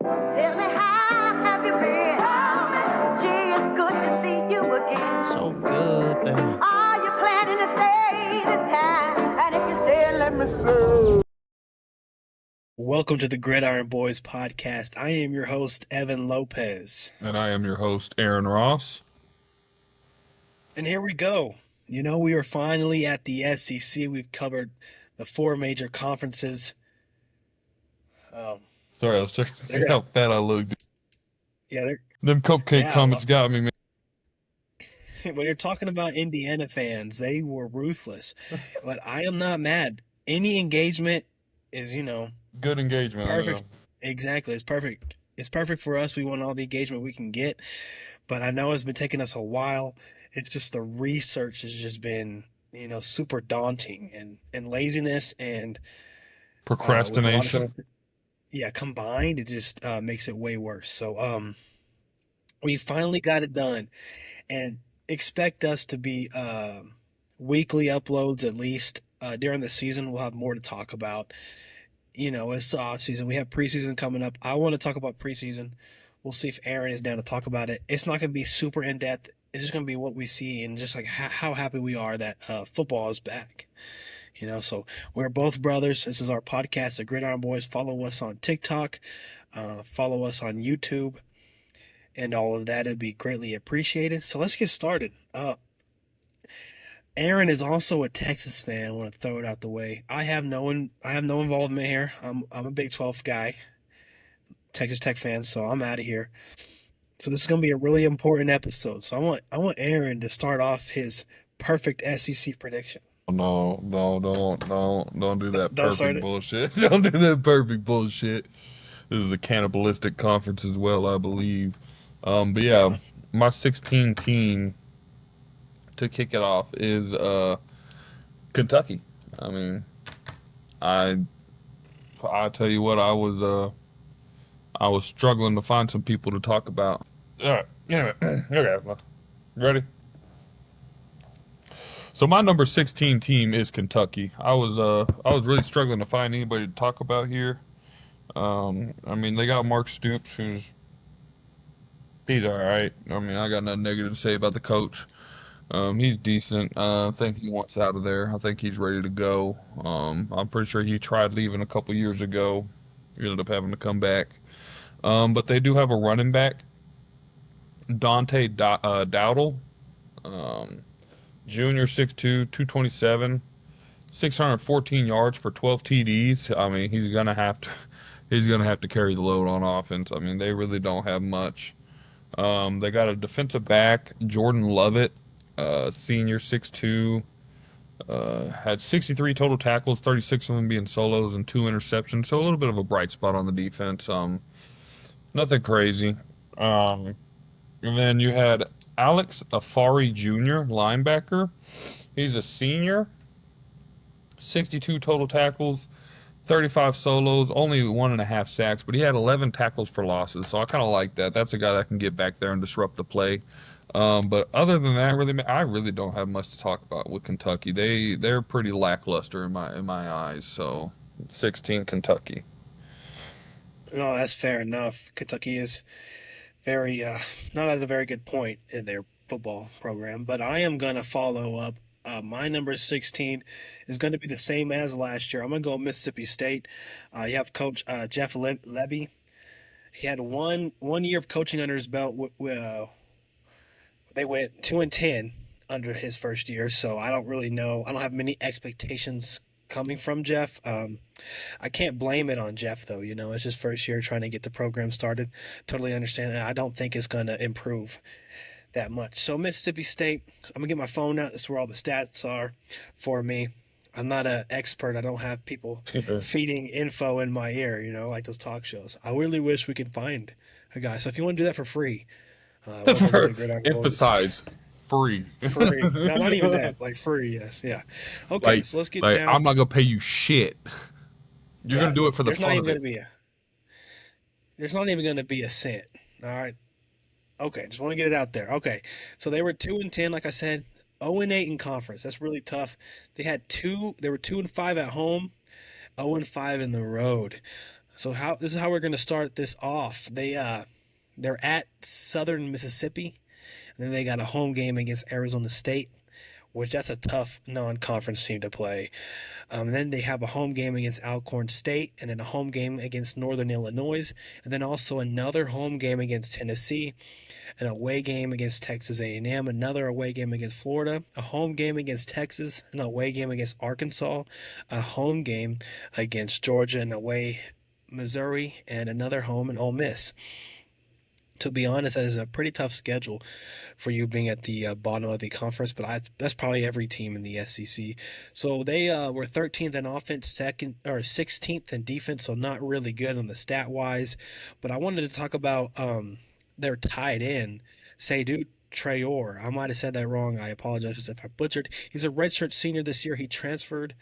Tell me how have you been? Gee, it's good to see you again. So good, baby. Are you planning to stay this time? And if you stay, let me stay. Welcome to the Gridiron Boys podcast. I am your host, Evan Lopez. And I am your host, Aaryn Ross. And here we go. You know, we are finally at the SEC. We've covered the four major conferences. Sorry, I was checking to see how fat I looked. Yeah, Them cupcake comments got me, man. When you're talking about Indiana fans, they were ruthless. But I am not mad. Any engagement is, Good engagement. perfect. Exactly. It's perfect. It's perfect for us. We want all the engagement we can get. But I know it's been taking us a while. It's just the research has just been, super daunting and laziness and with a lot of Procrastination. combined, it just makes it way worse. So we finally got it done, and expect us to be weekly uploads at least during the season. We'll have more to talk about. It's the off season. We have preseason coming up. I want to talk about preseason. We'll see if Aaryn is down to talk about it. It's not going to be super in depth. It's just going to be what we see and just like how happy we are that football is back. So we're both brothers. This is our podcast, The Gridiron Boys. Follow us on TikTok. Follow us on YouTube. And all of that would be greatly appreciated. So let's get started. Aaryn is also a Texas fan. I want to throw it out the way. I have no involvement here. I'm a Big 12 guy, Texas Tech fan, so I'm out of here. So this is going to be a really important episode. So I want Aaryn to start off his perfect SEC prediction. No, don't do that Don't start perfect it. bullshit. Don't do that perfect bullshit. This is a cannibalistic conference as well, I believe. But yeah, my 16 team to kick it off is Kentucky. I mean, I tell you what, I was struggling to find some people to talk about. All right, anyway, okay, ready? So my number 16 team is Kentucky. I was really struggling to find anybody to talk about here. I mean, they got Mark Stoops, he's all right. I mean, I got nothing negative to say about the coach. He's decent. I think he wants out of there. I think he's ready to go. I'm pretty sure he tried leaving a couple years ago. He ended up having to come back. But they do have a running back, Dante Dowdle, junior, 6'2", 227, 614 yards for 12 TDs. I mean, he's gonna have to carry the load on offense. I mean, they really don't have much. They got a defensive back, Jordan Lovett, senior, 6'2", had 63 total tackles, 36 of them being solos and 2 interceptions. So a little bit of a bright spot on the defense. Nothing crazy. And then you had Alex Afari Jr., linebacker. He's a senior, 62 total tackles, 35 solos, only 1.5 sacks, but he had 11 tackles for losses, so I kind of like that. That's a guy that can get back there and disrupt the play. But other than that, I really don't have much to talk about with Kentucky. They're pretty lackluster in my eyes. So 16 Kentucky. No, that's fair enough. Kentucky is very not at a very good point in their football program, but I am going to follow up. My number 16 is going to be the same as last year. I'm going to go Mississippi State. You have Coach Jeff Lebby. He had one year of coaching under his belt. They went 2-10 under his first year, so I don't really know. I don't have many expectations coming from Jeff. I can't blame it on Jeff, though. It's his first year trying to get the program started. Totally understand it. I don't think it's going to improve that much. So Mississippi State, I'm going to get my phone out. This is where all the stats are for me. I'm not an expert. I don't have people feeding info in my ear, like those talk shows. I really wish we could find a guy. So if you want to do that for free, Emphasize free. Free. No, not even that. Like free, yes. Yeah. Okay, so let's get down. I'm not going to pay you shit. You're going to do it for the fun of it. There's not even going to be a cent. All right. Okay, just want to get it out there. Okay, so they were 2-10, like I said, 0-8 in conference. That's really tough. They were 2-5 at home, 0-5 in the road. So this is how we're going to start this off. They're at Southern Mississippi, and then they got a home game against Arizona State, which that's a tough non-conference team to play. Then they have a home game against Alcorn State, and then a home game against Northern Illinois, and then also another home game against Tennessee, an away game against Texas A&M, another away game against Florida, a home game against Texas, an away game against Arkansas, a home game against Georgia, and away Missouri, and another home in Ole Miss. To be honest, that is a pretty tough schedule for you being at the bottom of the conference, but that's probably every team in the SEC. So they were 13th in offense, second or 16th in defense, so not really good on the stat wise. But I wanted to talk about their tight end, Seydou Traore. I might have said that wrong. I apologize if I butchered. He's a redshirt senior this year. He transferred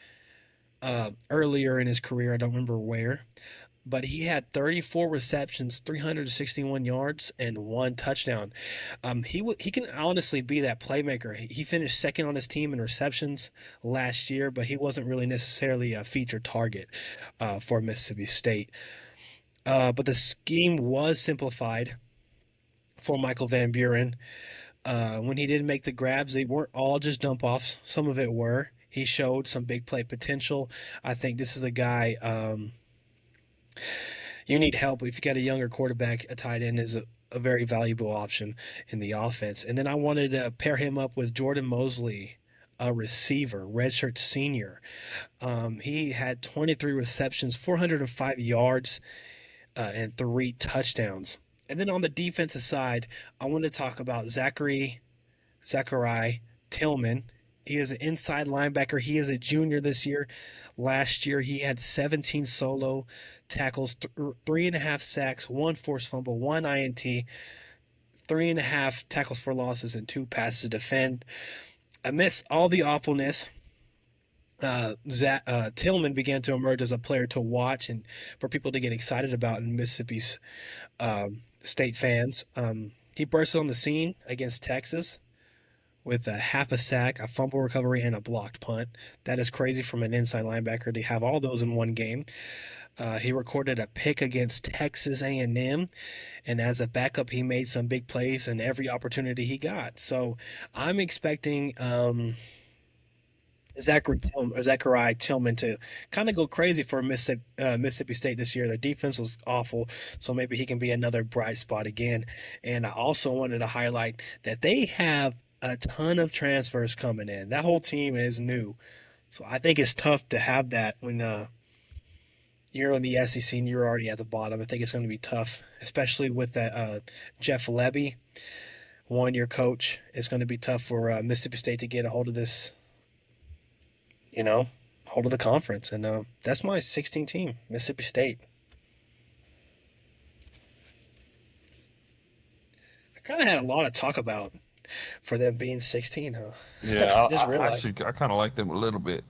earlier in his career. I don't remember where. But he had 34 receptions, 361 yards, and 1 touchdown. He can honestly be that playmaker. He finished second on his team in receptions last year, but he wasn't really necessarily a featured target for Mississippi State. But the scheme was simplified for Michael Van Buren. When he did make the grabs, they weren't all just dump offs. Some of it were. He showed some big play potential. I think this is a guy. You need help. If you got a younger quarterback, a tight end is a very valuable option in the offense. And then I wanted to pair him up with Jordan Mosley, a receiver, redshirt senior. He had 23 receptions, 405 yards, and 3 touchdowns. And then on the defensive side, I want to talk about Zachary Tillman. He is an inside linebacker. He is a junior this year. Last year, he had 17 solo tackles, 3.5 sacks, 1 forced fumble, 1 INT, 3.5 tackles for losses, and 2 passes defend. Amidst all the awfulness, Tillman began to emerge as a player to watch and for people to get excited about in Mississippi's State fans. He bursted on the scene against Texas with a half a sack, a fumble recovery, and a blocked punt. That is crazy from an inside linebacker to have all those in one game. He recorded a pick against Texas A&M, and as a backup, he made some big plays in every opportunity he got. So I'm expecting Zachary Tillman to kind of go crazy for Mississippi State this year. Their defense was awful, so maybe he can be another bright spot again. And I also wanted to highlight that they have a ton of transfers coming in. That whole team is new. So I think it's tough to have that when you're in the SEC and you're already at the bottom. I think it's going to be tough, especially with that Jeff Lebby, one-year coach. It's going to be tough for Mississippi State to get a hold of this, hold of the conference. And that's my 16 team, Mississippi State. I kind of had a lot to talk about for them being 16, huh? Yeah, I just realized. actually, I kind of like them a little bit.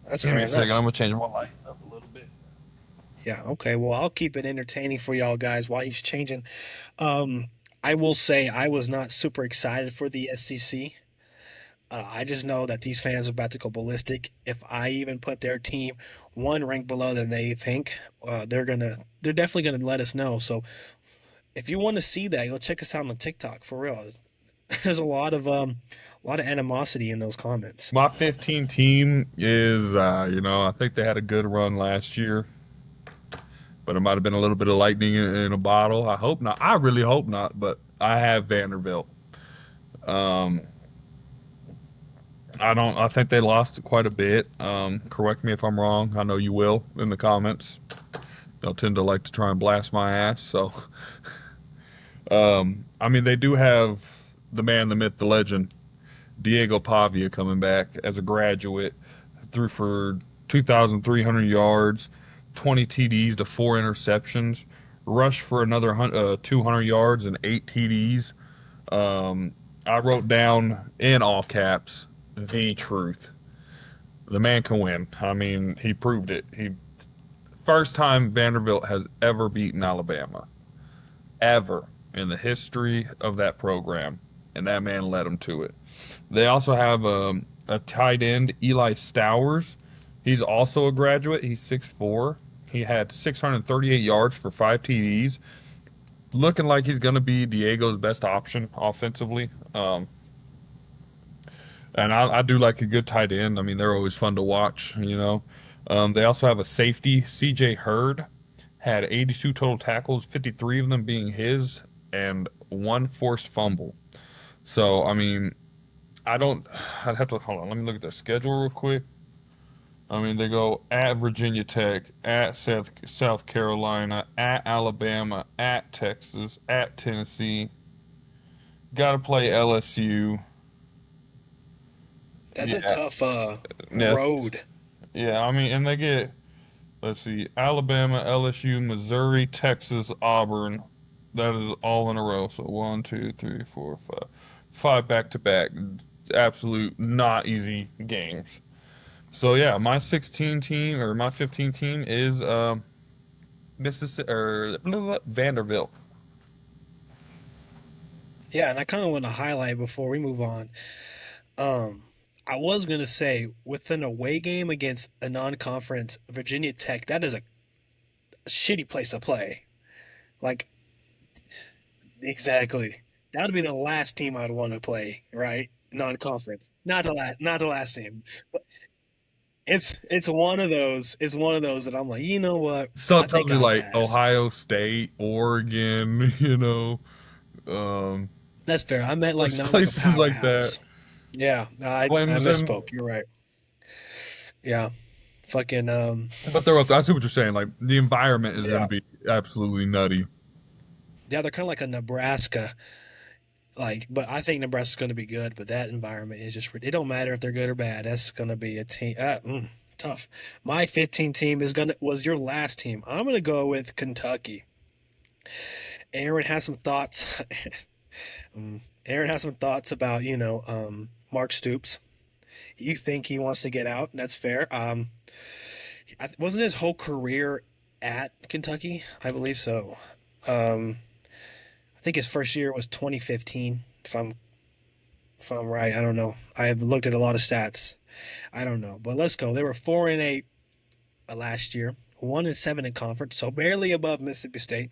That's Give me fair a second. enough. I'm gonna change my light up a little bit. Yeah, okay. Well, I'll keep it entertaining for y'all guys while he's changing. I will say I was not super excited for the SEC. I just know that these fans are about to go ballistic. If I even put their team one rank below than they think, they're definitely gonna let us know. So if you want to see that, go check us out on TikTok for real. There's a lot of animosity in those comments. My 15 team is, I think they had a good run last year, but it might have been a little bit of lightning in a bottle. I hope not. I really hope not, but I have Vanderbilt. I think they lost quite a bit. Correct me if I'm wrong. I know you will in the comments. They'll tend to like to try and blast my ass. So, they do have the man, the myth, the legend, Diego Pavia coming back as a graduate. Threw for 2,300 yards, 20 TDs to 4 interceptions, rushed for another 200 yards and 8 TDs. I wrote down in all caps, the truth. The man can win. He proved it. First time Vanderbilt has ever beaten Alabama. Ever in the history of that program. And that man led them to it. They also have a tight end, Eli Stowers. He's also a graduate. He's 6'4". He had 638 yards for 5 TDs, looking like he's going to be Diego's best option offensively. And I do like a good tight end. I mean, they're always fun to watch, you know. They also have a safety, CJ Hurd, had 82 total tackles, 53 of them being his, and one forced fumble. So, I mean, I don't, I'd have to, hold on, let me look at their schedule real quick. I mean, they go at Virginia Tech, at South Carolina, at Alabama, at Texas, at Tennessee. Got to play LSU. That's a Yeah, tough yes. road. Yeah, I mean, and they get, let's see, Alabama, LSU, Missouri, Texas, Auburn. That is all in a row. So one, two, three, four, five. Five back to back. Absolute not easy games. So yeah, my 16 team or my 15 team is Mississippi or Vanderbilt. Yeah, and I kind of want to highlight before we move on. Um, I was gonna say with an away game against a non-conference Virginia Tech, that is a shitty place to play. Like exactly, that would be the last team I'd want to play, right? Non-conference, not the last team. But it's one of those. It's one of those that I'm like, you know what? So I it tells think you I'd like pass. Ohio State, Oregon, um, That's fair. I meant like those not like a places like that. powerhouse. Yeah, I Clemson, misspoke. You're right. Yeah, fucking but they're up there. I see what you're saying. Like the environment is going to yeah. be absolutely nutty. Yeah, they're kind of like a Nebraska. Like, but I think Nebraska's going to be good. But that environment is just it don't matter if they're good or bad. That's going to be a team. Tough. My 15 team is gonna was your last team. I'm gonna go with Kentucky. Aaron has some thoughts. Aaron has some thoughts about Mark Stoops. You think he wants to get out? And that's fair. Wasn't his whole career at Kentucky? I believe so. Um, I think his first year was 2015. If I'm right, I don't know. I have looked at a lot of stats. I don't know, but let's go. They were 4-8 last year, 1-7 in conference, so barely above Mississippi State.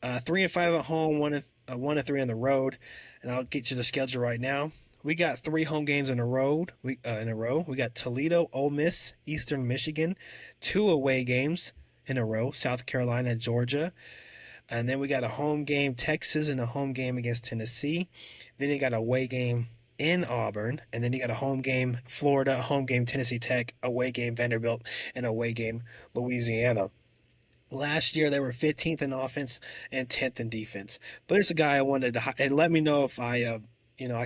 3-5 at home, 1-3 on the road, and I'll get you the schedule right now. We got 3 home games in a row. We got Toledo, Ole Miss, Eastern Michigan, 2 away games in a row, South Carolina, Georgia, and then we got a home game Texas and a home game against Tennessee. Then you got a away game in Auburn, and then you got a home game Florida, home game Tennessee Tech, away game Vanderbilt, and away game Louisiana. Last year they were 15th in offense and 10th in defense. But there's a guy I wanted to and let me know if I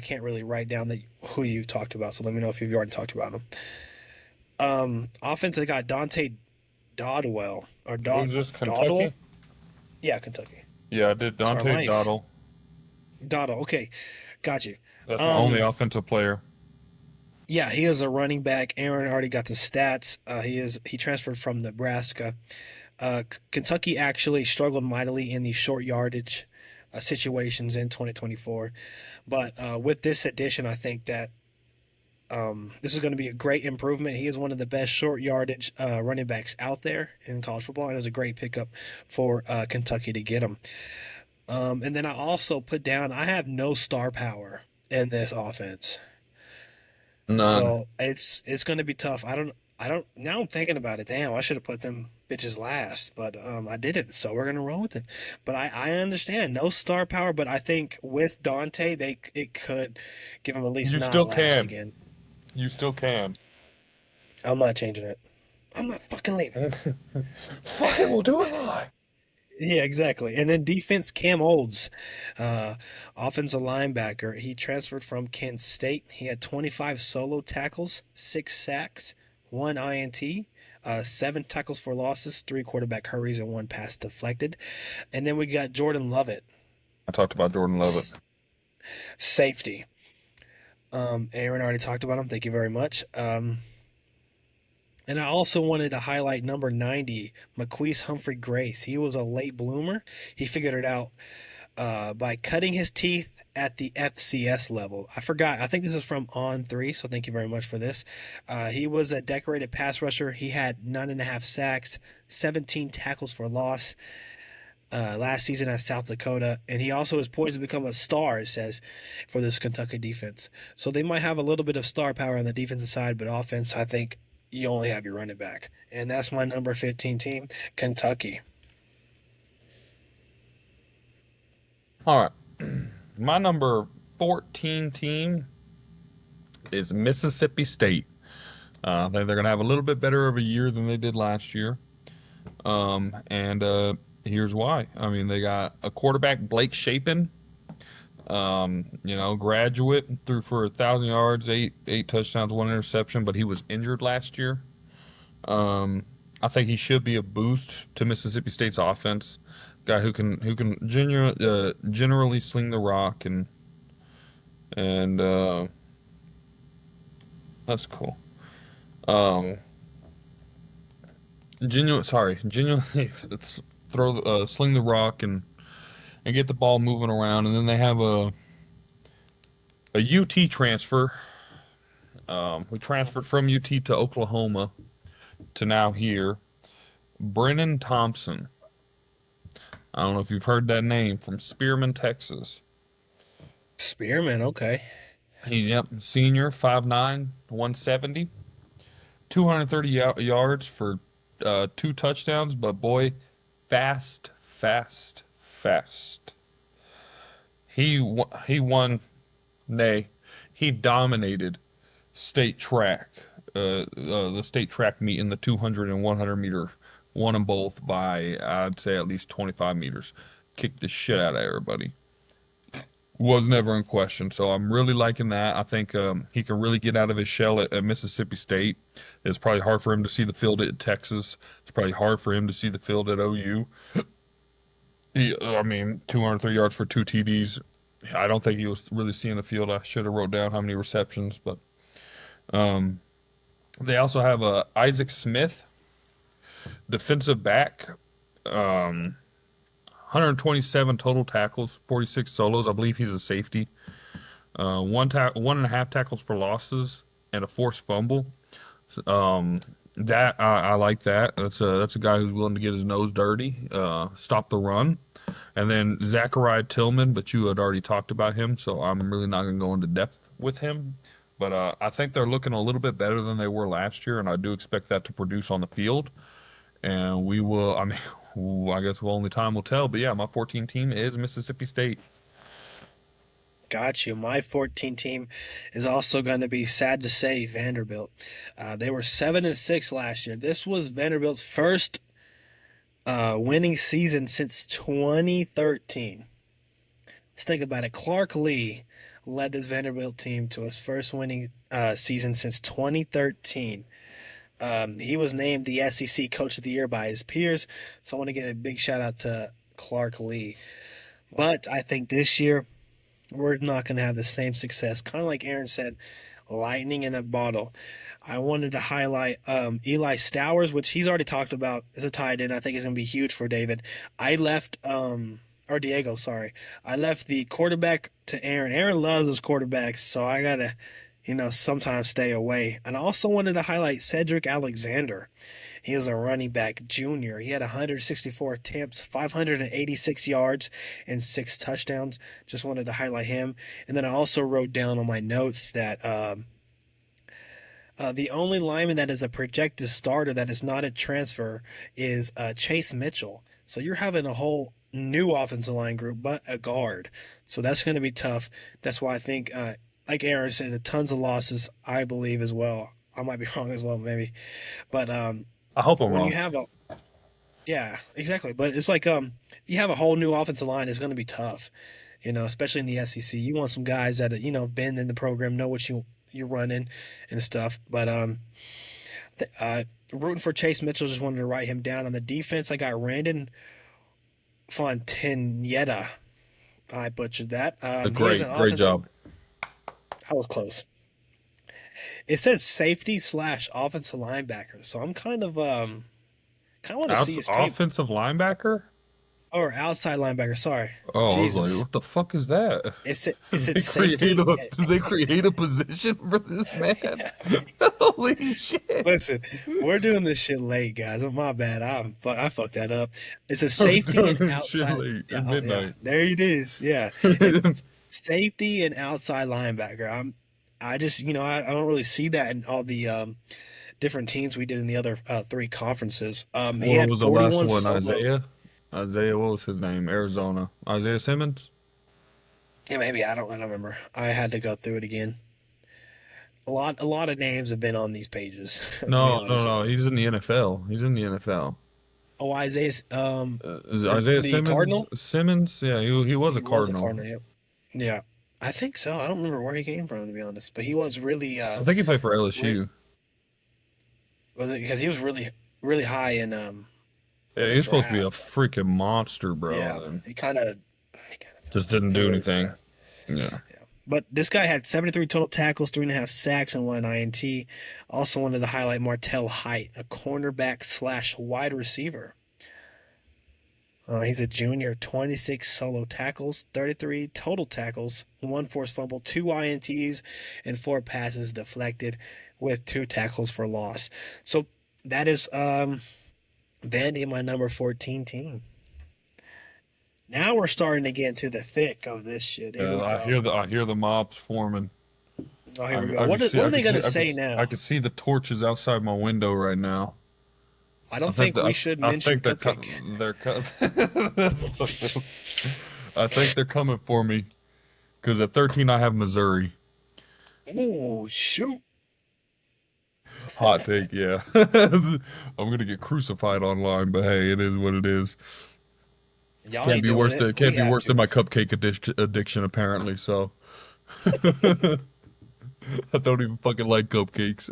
can't really write down who you've talked about. So let me know if you've already talked about him. Offense they got Dante Dodwell or Who's this? Dawdle. Kentucky? Yeah, Kentucky. Yeah, I did Sorry, Dante Dottle. Dawdle. Okay, got you. That's my only Um, offensive player. yeah, he is a running back. Aaron already got the stats. He transferred from Nebraska. Kentucky actually struggled mightily in the short yardage situations in 2024, but with this addition, I think that this is going to be a great improvement. He is one of the best short yardage running backs out there in college football, and it was a great pickup for Kentucky to get him. And then I also put down I have no star power in this offense. None. So it's going to be tough. I don't now I'm thinking about it. Damn, I should have put them bitches last, but I didn't. So we're going to roll with it. But I understand no star power, but I think with Dante it could give him at least You not still last can. again. You still can. I'm not changing it. I'm not fucking leaving. Fuck it, we'll do it live. Yeah, exactly. And then defense, Cam Olds, uh, offensive linebacker. He transferred from Kent State. He had 25 solo tackles, 6 sacks, 1 INT, 7 tackles for losses, 3 quarterback hurries, and 1 pass deflected. And then we got Jordan Lovett, I talked about Jordan Lovett. safety. Aaron already talked about him. Thank you very much. And I also wanted to highlight number 90, McQueese Humphrey Grace. He was a late bloomer. He figured it out by cutting his teeth at the FCS level. I forgot. I think this is from On Three, so thank you very much for this. He was a decorated pass rusher. He had 9.5 sacks, 17 tackles for loss last season at South Dakota, and he also is poised to become a star. It says for this Kentucky defense. So they might have a little bit of star power on the defensive side, but offense, I think you only have your running back, and that's my number 15 team, Kentucky. All right. My number 14 team is Mississippi State. I think they're going to have a little bit better of a year than they did last year. And here's why. I mean, they got a quarterback, Blake Shapen, graduate, threw for 1,000 yards, eight touchdowns, one interception, but he was injured last year. I think he should be a boost to Mississippi State's offense. Guy who can generally sling the rock and that's cool. Um, genuinely throw sling the rock and get the ball moving around. And then they have a UT transfer. We transferred from UT to Oklahoma to now here. Brennan Thompson. I don't know if you've heard that name, from Spearman, Texas. Spearman, okay. Yep, senior, 5'9", 170, 230 yards for two touchdowns, but boy, fast, fast, fast. He won, nay, he dominated state track, the state track meet in the 200 and 100 meter, won them both by, I'd say, at least 25 meters. Kicked the shit out of everybody. Was never in question. So I'm really liking that. I think he can really get out of his shell at Mississippi State. It's probably hard for him to see the field at Texas. It's probably hard for him to see the field at OU. 203 yards for two TDs. I don't think he was really seeing the field. I should have wrote down how many receptions, but they also have Isaac Smith, defensive back. 127 total tackles, 46 solos. I believe he's a safety. 1.5 tackles for losses and a forced fumble. That I like that. That's a guy who's willing to get his nose dirty, stop the run. And then Zachariah Tillman, but you had already talked about him, so I'm really not going to go into depth with him. But I think they're looking a little bit better than they were last year, and I do expect that to produce on the field. And we will. I mean, I guess only time will tell. But yeah, my 14 team is Mississippi State. Got you. My 14 team is also going to be, sad to say, Vanderbilt. They were 7-6 last year. This was Vanderbilt's first winning season since 2013. Let's think about it. Clark Lee led this Vanderbilt team to his first winning season since 2013. He was named the SEC Coach of the Year by his peers, so I want to give a big shout out to Clark Lee. But I think this year we're not going to have the same success. Kind of like Aaryn said, lightning in a bottle. I wanted to highlight Eli Stowers, which he's already talked about as a tight end. I think is going to be huge for David. I left, or Diego, sorry. I left the quarterback to Aaryn. Aaryn loves his quarterbacks, so I got to, sometimes stay away. And I also wanted to highlight Cedric Alexander. He is a running back junior. He had 164 attempts, 586 yards, and 6 touchdowns. Just wanted to highlight him. And then I also wrote down on my notes that the only lineman that is a projected starter that is not a transfer is Chase Mitchell. So you're having a whole new offensive line group, but a guard. So that's going to be tough. That's why I think, like Aaryn said, tons of losses, I believe, as well. I might be wrong as well, maybe. But I hope I'm when wrong. you have a yeah, exactly. But it's like if you have a whole new offensive line, it's going to be tough. Especially in the SEC. You want some guys that have been in the program, know what you're running and stuff. But rooting for Chase Mitchell, just wanted to write him down. On the defense, I got Randon Fontanetta. I butchered that. He has an Great offensive. job. I was close. It says safety / offensive linebacker. So I'm kind of want to see his tape. Offensive linebacker? or outside linebacker. Sorry, Oh, I was like, Jesus. what the fuck is that? Is it They create safety? did they create a position for this man? Holy shit. Listen, we're doing this shit late, guys. My bad. I fucked that up. It's a I'm safety and doing shit outside. late Yeah, at oh yeah. midnight. There it is. Yeah, it's safety and outside linebacker. I just I don't really see that in all the different teams we did in the other three conferences. He What had was the last 41 one? solos. Isaiah, what was his name? Arizona. Isaiah Simmons? Yeah, maybe I don't remember. I had to go through it again. A lot of names have been on these pages. To be No, no, honest with no. you. He's in the NFL. He's in the NFL. Oh, Isaiah's Is it Isaiah the Simmons? Cardinal. Simmons? Yeah, he was a He was a Cardinal. Cardinal. Yep. Yeah, I think so. I don't remember where he came from to be honest, but he was really I think he played for LSU. was it because he was really high Yeah, in he the was supposed to be a draft. freaking monster, Yeah, bro, and he kind of just didn't fell do away from anything. that. Yeah. Yeah. But this guy had 73 total tackles, 3.5 sacks, and one INT. Also wanted to highlight Martell Height, a cornerback slash wide receiver. He's a junior, 26 solo tackles, 33 total tackles, one forced fumble, two INTs, and four passes deflected with two tackles for loss. So that is Vandy, my number 14 team. Now we're starting to get into the thick of this shit. Here Yeah, we go. I hear the mobs forming. Oh, here I, we go. I can see What I are they can going see to say now? I can see the torches outside my window right now. I I don't think think that we should I mention think Cupcake. I think they're coming for me because at 13 I have Missouri. Oh, shoot. Hot take, yeah. I'm gonna get crucified online, but hey, it is what it is. Y'all ain't doing it. We Can't be have worse than to. my cupcake addiction apparently. So I don't even fucking like cupcakes.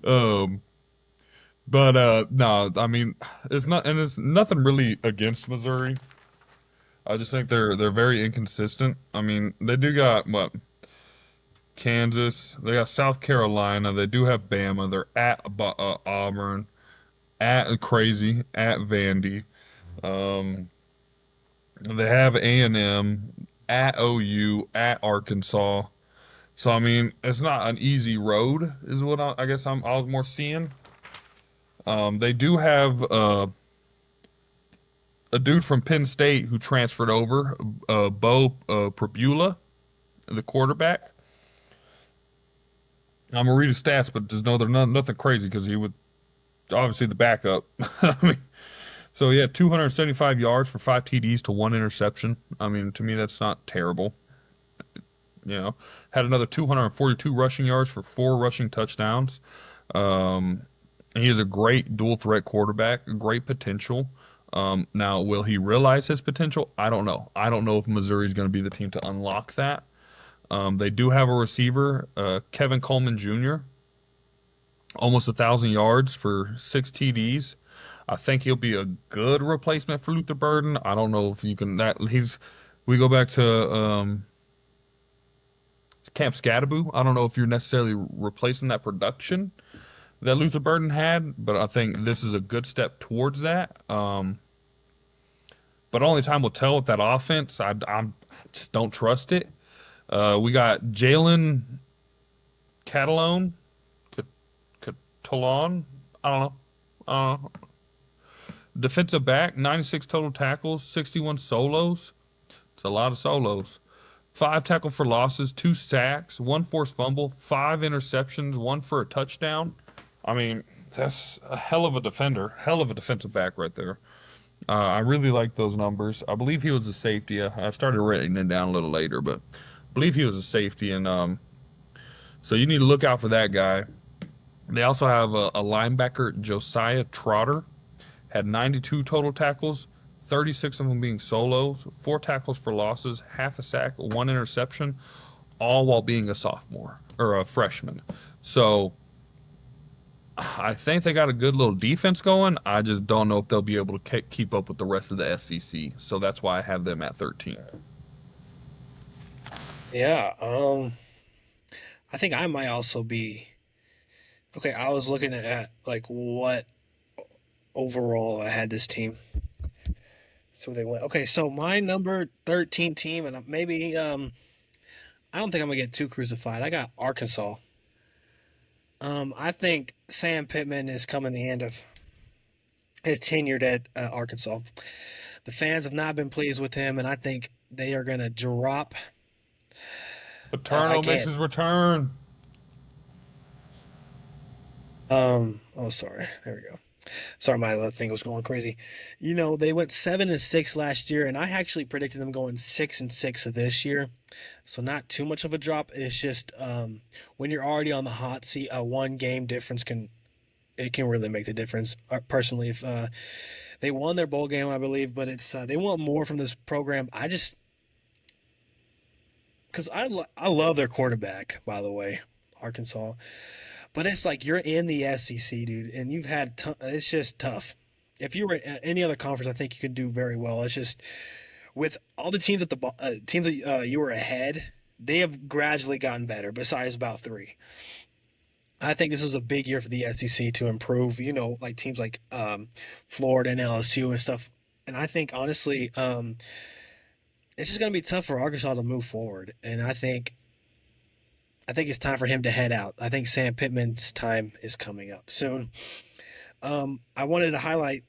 um, but no, I mean it's nothing really against Missouri. I just think they're very inconsistent. I mean, they do got what Kansas, they got South Carolina, they do have Bama, they're at Auburn, at crazy, at Vandy. Um, they have A&M, at OU, at Arkansas. So I mean, it's not an easy road, is what I guess I was more seeing. They do have a dude from Penn State who transferred over, Bo Prabula, the quarterback. I'm gonna read his stats, but just know they're nothing crazy because he would obviously the backup. I mean, so he had 275 yards for five TDs to one interception. I mean, to me that's not terrible. You know, had another 242 rushing yards for four rushing touchdowns. Um, he is a great dual threat quarterback, great potential. Now, will he realize his potential? I don't know. I don't know if Missouri is going to be the team to unlock that. They do have a receiver, Kevin Coleman Jr., almost 1,000 yards for six TDs. I think he'll be a good replacement for Luther Burden. I don't know if you can that he's. We go back to Camp Scadaboo. I don't know if you're necessarily replacing that production that Luther Burden had, but I think this is a good step towards that. But only time will tell with that offense. I just don't trust it. We got Jalen Catalone, Catalon. I don't know. Defensive back, 96 total tackles, 61 solos. It's a lot of solos. Five tackle for losses, two sacks, one forced fumble, five interceptions, one for a touchdown. I mean, that's a hell of a defender, hell of a defensive back right there. I really like those numbers. I believe he was a safety. I started writing it down a little later, but I believe he was a safety, and so you need to look out for that guy. They also have a linebacker, Josiah Trotter, had 92 total tackles, 36 of them being solos, four tackles for losses, half a sack, one interception, all while being a sophomore or a freshman. So I think they got a good little defense going. I just don't know if they'll be able to keep up with the rest of the SEC. So that's why I have them at 13. Yeah. I think I might also be okay. I was looking at like what overall I had this team. So they went. Okay, so my number 13 team, and maybe I don't think I'm gonna get too crucified. I got Arkansas. I think Sam Pittman is coming the end of his tenure at Arkansas. The fans have not been pleased with him, and I think they are gonna drop Paterno makes again. his return. Oh, sorry. There we go. Sorry, my thing was going crazy. You know, they went 7-6 last year, and I actually predicted them going 6-6 this year. So not too much of a drop. It's just when you're already on the hot seat, a one game difference can really make the difference. Personally, if they won their bowl game, I believe, but it's they want more from this program. I just because I love their quarterback, by the way, Arkansas. But it's like you're in the SEC, dude, and you've had it's just tough. If you were at any other conference, I think you could do very well. It's just with all the teams at the teams that you were ahead, they have gradually gotten better. Besides about three, I think this was a big year for the SEC to improve. You know, like teams like Florida and LSU and stuff. And I think honestly, it's just going to be tough for Arkansas to move forward. And I think it's time for him to head out. I think Sam Pittman's time is coming up soon. I wanted to highlight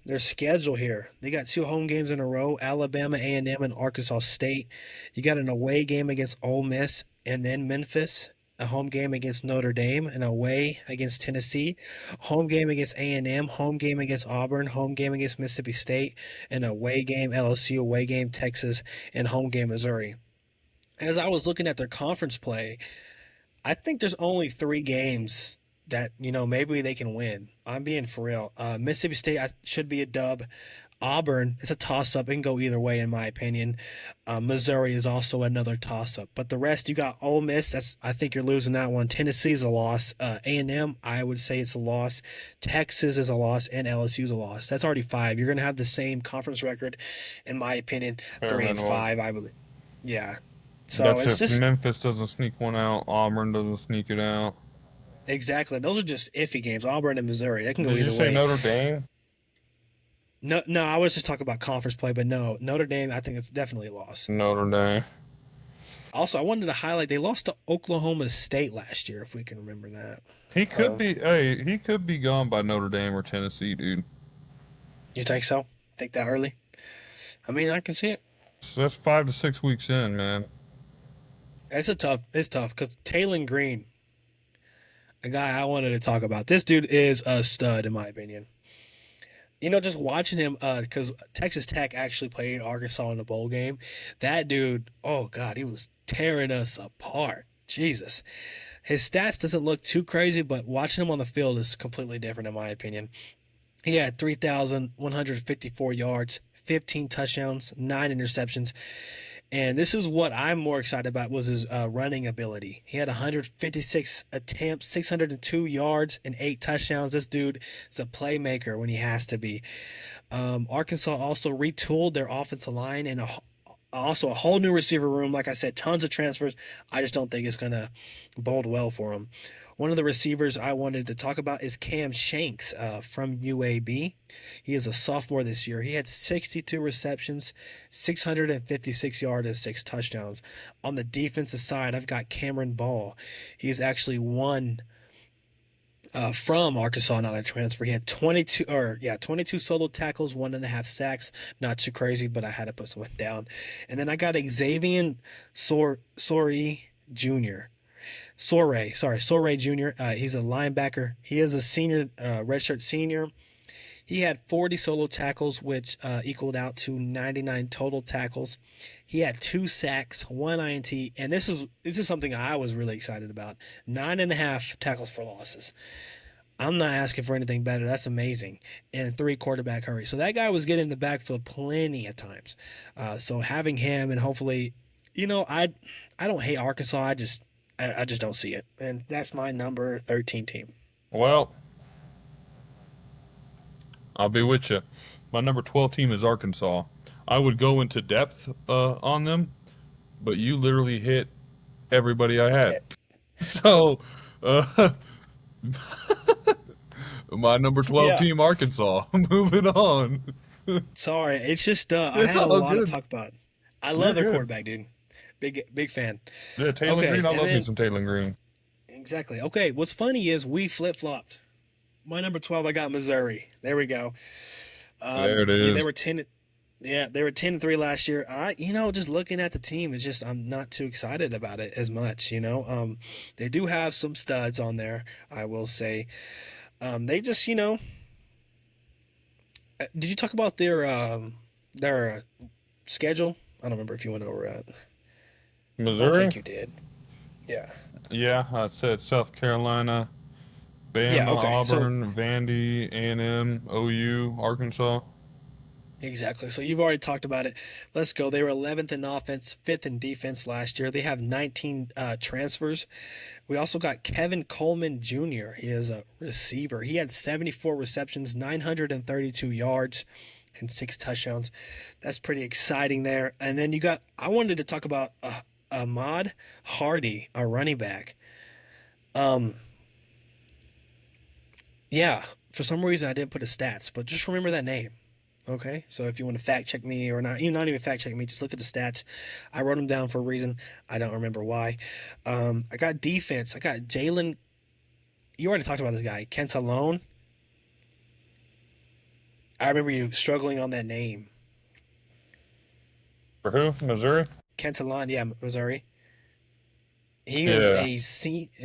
their schedule here. They got two home games in a row: Alabama A&M and Arkansas State. You got an away game against Ole Miss, and then Memphis. A home game against Notre Dame, an away against Tennessee, home game against A&M, home game against Auburn, home game against Mississippi State, and away game LSU, away game Texas, and home game Missouri. As I was looking at their conference play, I think there's only three games that maybe they can win. I'm being for real. Mississippi State should be a dub. Auburn, it's a toss-up. It can go either way, in my opinion. Missouri is also another toss-up. But the rest, you got Ole Miss. I think you're losing that one. Tennessee's a loss. A&M, I would say it's a loss. Texas is a loss, and LSU's a loss. That's already five. You're going to have the same conference record, in my opinion, 3-5, I believe. Yeah. So That's it's if just Memphis doesn't sneak one out, Auburn doesn't sneak it out. exactly. Those are just iffy games. Auburn and Missouri. That can go Did you either say way. Notre Dame? No, no, I was just talking about conference play, but no, Notre Dame, I think it's definitely a loss. Notre Dame. Also, I wanted to highlight they lost to Oklahoma State last year, if we can remember that. He could be. Hey, he could be gone by Notre Dame or Tennessee, dude. You think so? Think that early? I mean, I can see it. So that's 5 to 6 weeks in, man. It's tough because Taylon Green, a guy I wanted to talk about. This dude is a stud, in my opinion. Just watching him, because Texas Tech actually played Arkansas in the bowl game. That dude, oh God, he was tearing us apart. Jesus. His stats doesn't look too crazy, but watching him on the field is completely different, in my opinion. He had 3,154 yards, 15 touchdowns, 9 interceptions. And this is what I'm more excited about was his running ability. He had 156 attempts, 602 yards, and 8 touchdowns. This dude is a playmaker when he has to be. Arkansas also retooled their offensive line and also a whole new receiver room. Like I said, tons of transfers. I just don't think it's going to bode well for him. One of the receivers I wanted to talk about is Cam Shanks from UAB. He is a sophomore this year. He had 62 receptions, 656 yards, and 6 touchdowns. On the defensive side, I've got Cameron Ball. He's actually one from Arkansas, not a transfer. He had 22 solo tackles, 1.5 sacks. Not too crazy, but I had to put someone down. And then I got Xavier Sorey Jr. Soray Jr. He's a linebacker. He is a senior, redshirt senior. He had 40 solo tackles, which equaled out to 99 total tackles. He had 2 sacks, 1 INT, and this is something I was really excited about. 9.5 tackles for losses. I'm not asking for anything better. That's amazing. And 3 quarterback hurries. So that guy was getting in the backfield plenty of times. So having him and hopefully, I don't hate Arkansas. I just don't see it. And that's my number 13 team. Well, I'll be with you. My number 12 team is Arkansas. I would go into depth on them, but you literally hit everybody I had. So, my number 12 Yeah. team, Arkansas. Moving on. Sorry, it's just I It's had a all lot to good. talk about. I You're love their good. quarterback, dude. Big fan. Yeah, Taylor Okay, Green. I and love me then some Taylor Green. exactly. Okay, what's funny is we flip flopped. My number 12, I got Missouri. There we go. There it Yeah, they is. were 10. Yeah, they were 10-3 last year. Just looking at the team, it's just I'm not too excited about it as much. They do have some studs on there, I will say. They just, did you talk about their schedule? I don't remember if you went over it. I don't Missouri. think you did. Yeah. Yeah, I said South Carolina, Yeah. Bama, Okay. So Auburn, Vandy, A&M, OU, Arkansas. exactly. So you've already talked about it. Let's go. They were 11th in offense, fifth in defense last year. They have 19 transfers. We also got Kevin Coleman Jr. He is a receiver. He had 74 receptions, 932 yards, and six touchdowns. That's pretty exciting there. And then I wanted to talk about Ahmad Hardy, a running back. Um, yeah, for some reason I didn't put his stats, but just remember that name. Okay, so if you want to fact check me or not, not even fact check me, just look at the stats. I wrote them down for a reason. I don't remember why. I got defense. I got Jalen. You already talked about this guy, Kent Alone. I remember you struggling on that name. For who? Missouri? Kent Alone, yeah, Missouri. He is Yeah. a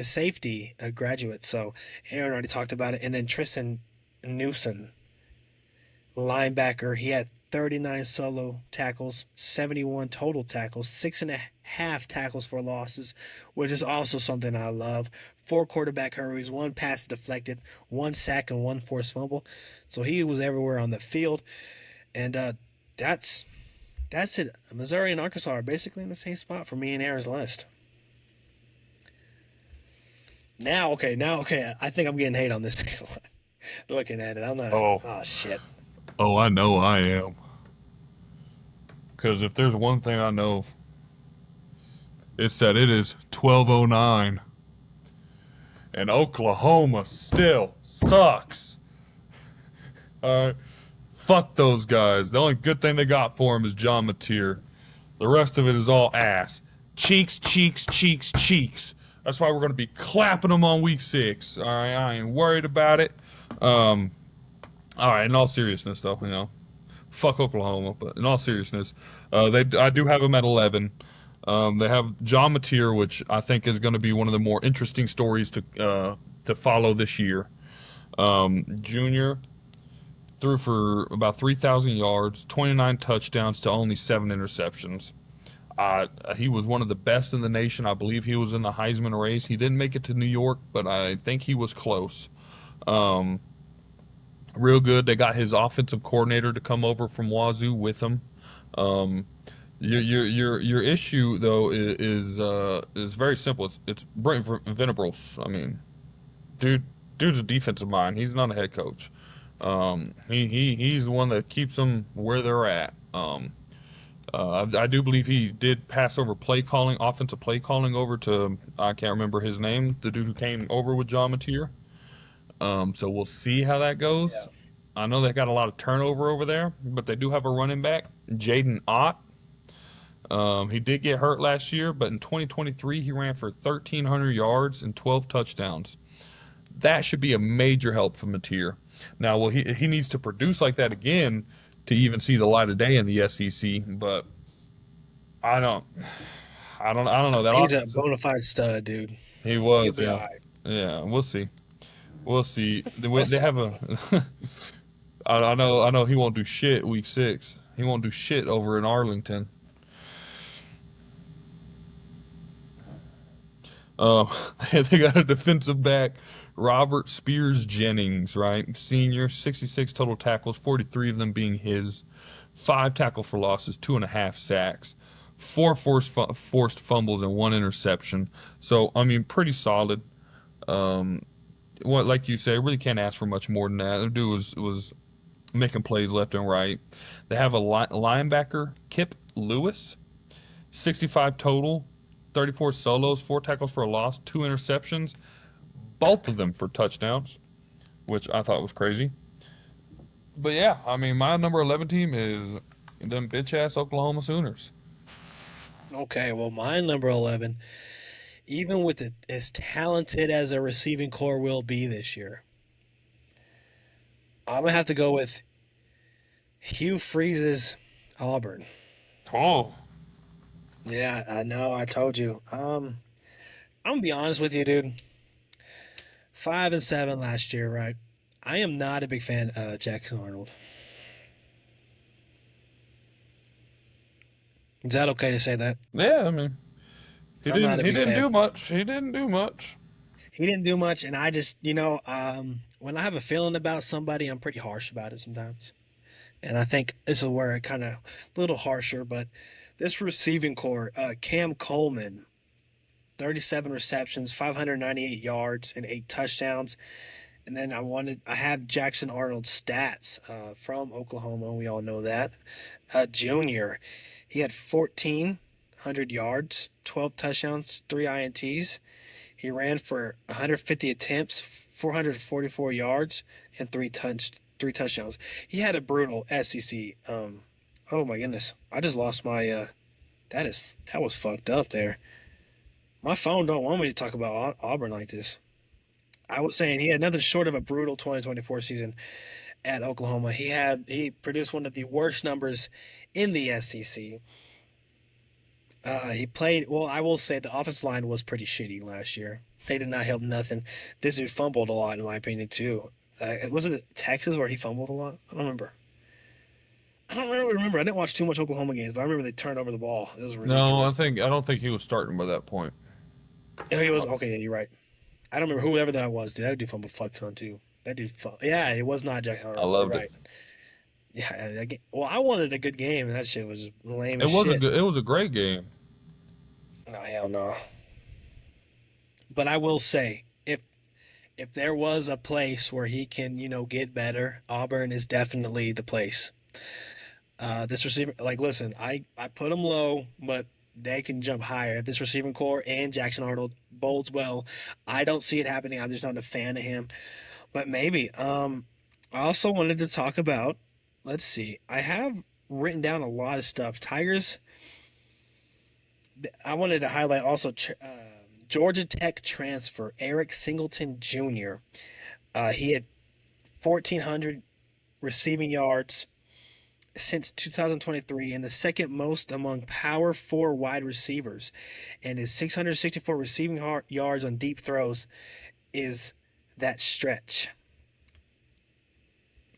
safety, a graduate. So Aaron already talked about it. And then Tristan Newson, linebacker. He had 39 solo tackles, 71 total tackles, 6.5 tackles for losses, which is also something I love. Four quarterback hurries, one pass deflected, one sack, and one forced fumble. So he was everywhere on the field. And that's that's it. Missouri and Arkansas are basically in the same spot for me and Aaron's list. Now, okay. I think I'm getting hate on this next one. Looking at it, I'm not. Oh, Oh shit. oh, I know I am. Because if there's one thing I know, it's that it is 12:09, and Oklahoma still sucks. All right, fuck those guys. The only good thing they got for him is John Mateer. The rest of it is all ass. Cheeks, cheeks, cheeks, cheeks. That's why we're going to be clapping them on week 6. All right, I ain't worried about it. Um, all right, in all seriousness, though, fuck Oklahoma. But in all seriousness, I do have them at 11. They have John Mateer, which I think is going to be one of the more interesting stories to follow this year. Junior threw for about 3,000 yards, 29 touchdowns to only 7 interceptions. He was one of the best in the nation. I believe he was in the Heisman race. He didn't make it to New York, but I think he was close. Um, Real good. They got his offensive coordinator to come over from Wazoo with him. Um, your issue though is very simple. It's Brent Venables. I mean, dude, dude's a defensive mind. He's not a head coach. He's the one that keeps them where they're at. I do believe he did pass over play calling, offensive play calling over to I can't remember his name, the dude who came over with John Mateer. So we'll see how that Yeah. goes. I know they got a lot of turnover over there, but they do have a running back, Jaden Ott. He did get hurt last year, but in 2023 he ran for 1,300 yards and 12 touchdowns. That should be a major help for Mateer. Now, well, he needs to produce like that again to even see the light of day in the SEC. But I don't, I don't know that He's a offense. bona fide stud, dude. He He'll was, be all yeah, right. yeah. We'll see, we'll see. They Let's have a. I know he won't do shit week 6. He won't do shit over in Arlington. Um, they got a defensive back, Robert Spears Jennings, right? Senior, 66 total tackles, 43 of them being his. 5 tackle for losses, 2.5 sacks, 4 forced fumbles, and 1 interception. So, I mean, pretty solid. Um, what, like you say, really can't ask for much more than that. The dude was making plays left and right. They have a linebacker, Kip Lewis, 65 total, 34 solos, 4 tackles for a loss, 2 interceptions, both of them for touchdowns, which I thought was crazy. But yeah, I mean, my number 11 team is them bitch ass Oklahoma Sooners. Okay, well, my number 11, even with it as talented as a receiving core will be this year, I'm gonna have to go with Hugh Freeze's Auburn. Oh, Yeah, I know. I told you. I'm gonna be honest with you, dude. 5-7 last year, right? I am not a big fan of Jackson Arnold. Is that okay to say that? yeah. I mean, he I'm not didn't. a He big didn't fan. do much. He didn't do much. He didn't do much, and I just, when I have a feeling about somebody, I'm pretty harsh about it sometimes. And I think this is where it kind of a little harsher, but this receiving core, Cam Coleman, 37 receptions, 598 yards, and 8 touchdowns. And then I have Jackson Arnold's stats from Oklahoma. We all know that. Junior, he had 1,400 yards, 12 touchdowns, 3 INTs. He ran for 150 attempts, 444 yards, and three touchdowns. He had a brutal SEC. Oh my goodness, I just lost my. That was fucked up there. My phone don't want me to talk about Auburn like this. I was saying he had nothing short of a brutal 2024 season at Oklahoma. He produced one of the worst numbers in the SEC. He played well. I will say the offensive line was pretty shitty last year. They did not help nothing. This dude fumbled a lot, in my opinion, too. Was it Texas where he fumbled a lot? I don't remember. I don't really remember. I didn't watch too much Oklahoma games, but I remember they turned over the ball. It was No, ridiculous. I don't think he was starting by that point. Yeah, he was okay. Yeah, you're right. I don't remember whoever that was. Dude, that dude fumbled fuck ton too. That dude, yeah, it was not Jack I Arnold. You're loved it. right. Yeah, well, I wanted a good game, and that shit was lame It as was a shit. good. It was a great game. No, hell no. But I will say, if there was a place where he can, get better, Auburn is definitely the place. This receiver, like, listen, I put him low, but they can jump higher. If this receiving core and Jackson Arnold bodes well, I don't see it happening. I'm just not a fan of him, but maybe. I also wanted to talk about. Let's see. I have written down a lot of stuff. Tigers. I wanted to highlight also Georgia Tech transfer Eric Singleton Jr. He had 1,400 receiving yards since 2023 and the second most among Power 4 wide receivers. And his 664 receiving yards on deep throws is that stretch.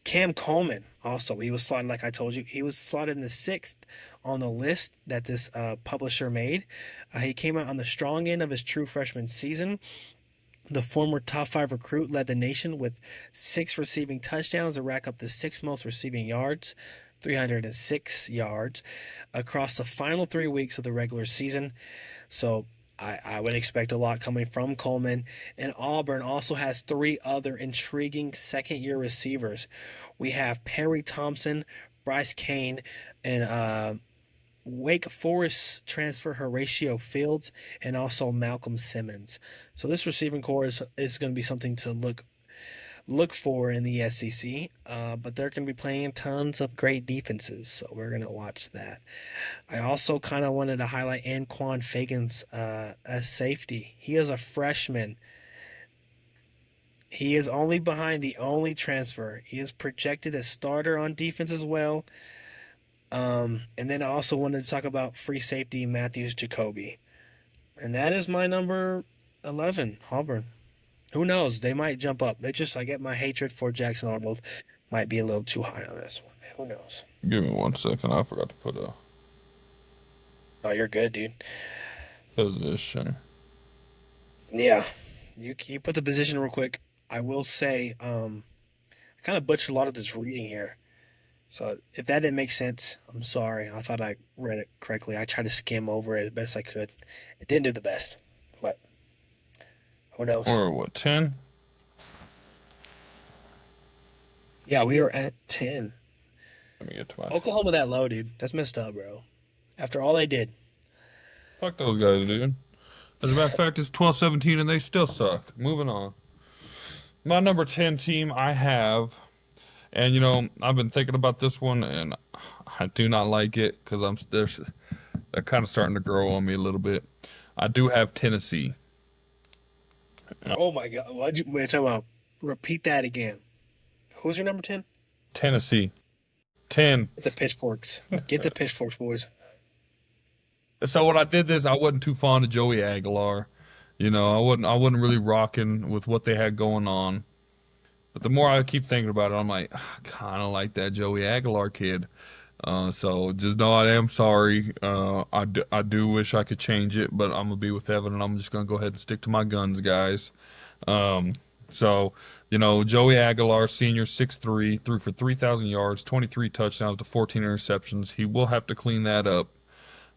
Cam Coleman also, he was slotted, like I told you, he was slotted in the sixth on the list that this publisher made. He came out on the strong end of his true freshman season. The former top 5 recruit led the nation with 6 receiving touchdowns to rack up the 6th most receiving yards, 306 yards, across the final 3 weeks of the regular season. So I would expect a lot coming from Coleman. And Auburn also has 3 other intriguing second-year receivers. We have Perry Thompson, Bryce Kane, and Wake Forest transfer Horatio Fields, and also Malcolm Simmons. So this receiving core is going to be something to look for in the SEC. But they're going to be playing tons of great defenses, so we're going to watch that. I also kind of wanted to highlight Anquan Fagans as safety. He is a freshman. He is only behind the only transfer. He is projected as starter on defense as well. And then I also wanted to talk about free safety Matthews Jacoby. And that is my number 11, Auburn. Who knows? They might jump up. I get my hatred for Jackson Arnold might be a little too high on this one. Who knows? Give me 1 second. I forgot to put a Oh, you're good, dude. position. Yeah. You put the position real quick. I will say, I kind of butchered a lot of this reading here. So if that didn't make sense, I'm sorry. I thought I read it correctly. I tried to skim over it as best I could. It didn't do the best, but who knows? Or what? 10. Yeah, we are at 10. Let me get to my. Oklahoma that low, dude. That's messed up, bro. After all they did. Fuck those guys, dude. As a matter of fact, it's 12-17 and they still suck. Moving on. My number 10 team, I have And I've been thinking about this one, and I do not like it because they're kind of starting to grow on me a little bit. I do have Tennessee. Oh my God. Wait, talking about? Repeat that again. Who's your number 10? Tennessee. 10. Get the pitchforks. Get the pitchforks, boys. So when I did this, I wasn't too fond of Joey Aguilar. I wasn't really rocking with what they had going on. But the more I keep thinking about it, I'm like, I kind of like that Joey Aguilar kid. So just know I am sorry. I do wish I could change it, but I'm gonna be with Evan, and I'm just gonna go ahead and stick to my guns, guys. Um, so Joey Aguilar, senior, 6'3", threw for 3,000 yards, 23 touchdowns to 14 interceptions. He will have to clean that up.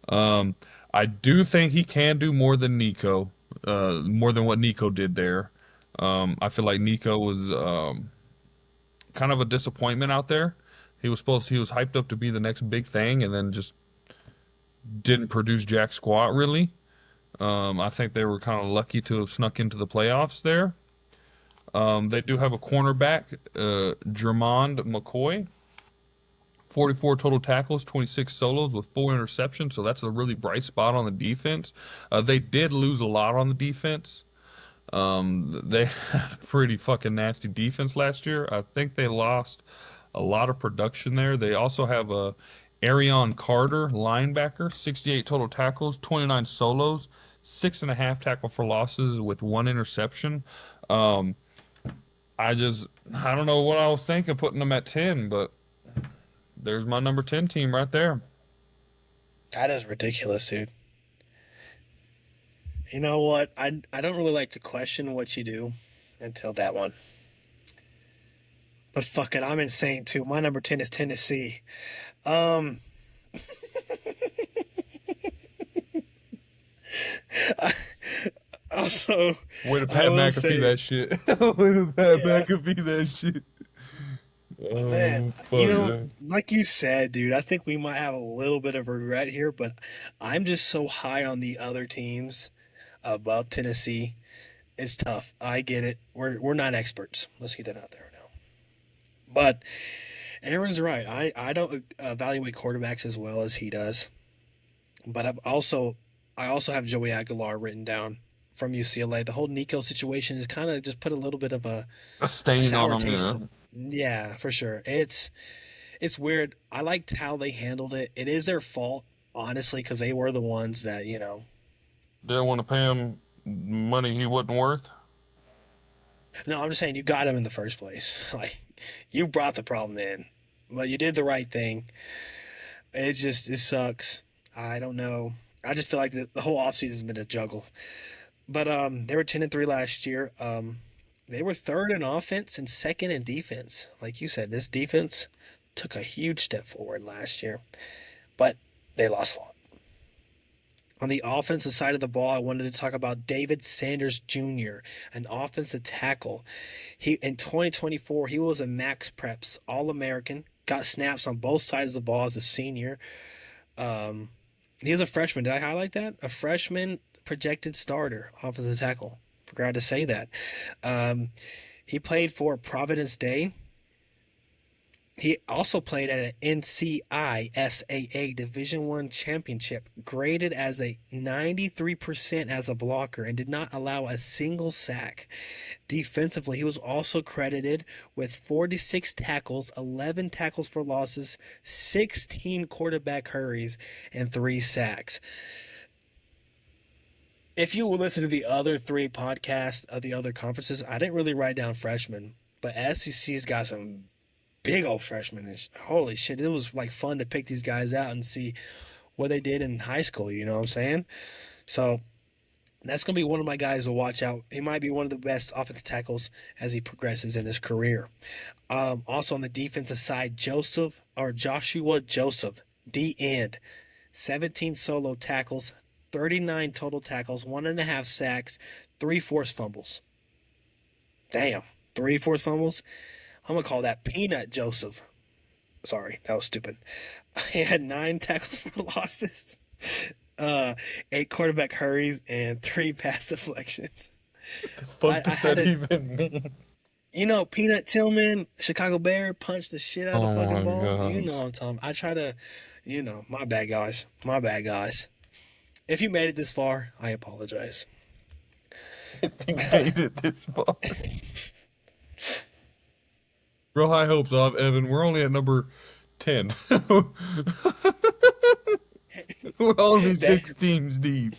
Um, I do think he can do more than Nico, more than what Nico did there. I feel like Nico was kind of a disappointment out there. He was hyped up to be the next big thing, and then just didn't produce jack squat really. I think they were kind of lucky to have snuck into the playoffs there. They do have a cornerback, Jermond McCoy, 44 total tackles, 26 solos with 4 interceptions. So that's a really bright spot on the defense. They did lose a lot on the defense. They had a pretty fucking nasty defense last year. I think they lost a lot of production there. They also have a Aaryn Carter, linebacker, 68 total tackles, 29 solos, 6.5 tackle for losses with 1 interception. Um, I don't know what I was thinking putting them at 10, but there's my number 10 team right there. That is ridiculous, dude. You know what? I don't really like to question what you do until that one. But fuck it, I'm insane too. My number 10 is Tennessee. Um, I, also, Way to I Pat will McAfee say, that shit. Way to Pat yeah, McAfee that shit. man, Oh, fuck yeah. like you said, dude, I think we might have a little bit of regret here, but I'm just so high on the other teams above Tennessee. It's tough. I get it. We're not experts. Let's get that out there now. But Aaron's right. I don't evaluate quarterbacks as well as he does. But I also have Joey Aguilar written down from UCLA. The whole Nico situation has kind of just put a little bit of A a stain sour on him, taste. yeah. Yeah, for sure. It's weird. I liked how they handled it. It is their fault, honestly, because they were the ones that Didn't want to pay him money he wasn't worth. No, I'm just saying you got him in the first place. Like you brought the problem in, but you did the right thing. It sucks. I don't know. I just feel like the whole offseason has been a juggle. But they were 10-3 last year. They were third in offense and second in defense. Like you said, this defense took a huge step forward last year, but they lost a lot. On the offensive side of the ball, I wanted to talk about David Sanders Jr., an offensive tackle. He in 2024, he was a Max Preps All-American, got snaps on both sides of the ball as a senior. Um, he was a freshman. Did I highlight that? A freshman projected starter, offensive tackle. Forgot to say that. Um, he played for Providence Day. He also played at an NCISAA Division One championship, graded as a 93% as a blocker, and did not allow a single sack. Defensively, he was also credited with 46 tackles, 11 tackles for losses, 16 quarterback hurries, and 3 sacks. If you will listen to the other 3 podcasts of the other conferences, I didn't really write down freshmen, but SEC's got some big old freshmen. Holy shit, it was like fun to pick these guys out and see what they did in high school, you know what I'm saying? So that's going to be one of my guys to watch out. He might be one of the best offensive tackles as he progresses in his career. Also on the defensive side, Joshua Joseph, D end, 17 solo tackles, 39 total tackles, 1.5 sacks, 3 forced fumbles. Damn, 3 forced fumbles? I'm going to call that Peanut Joseph. Sorry, that was stupid. He had 9 tackles for losses, 8 quarterback hurries, and 3 pass deflections. Fuck I does had that it. even mean? You know, Peanut Tillman, Chicago Bear, punched the shit out of Oh fucking my balls. You know gosh. what I'm talking. I try to, my bad guys. My bad guys. If you made it this far, I apologize. If you made it this far. Real high hopes of Evan. We're only at number 10. We're only That 6 teams deep.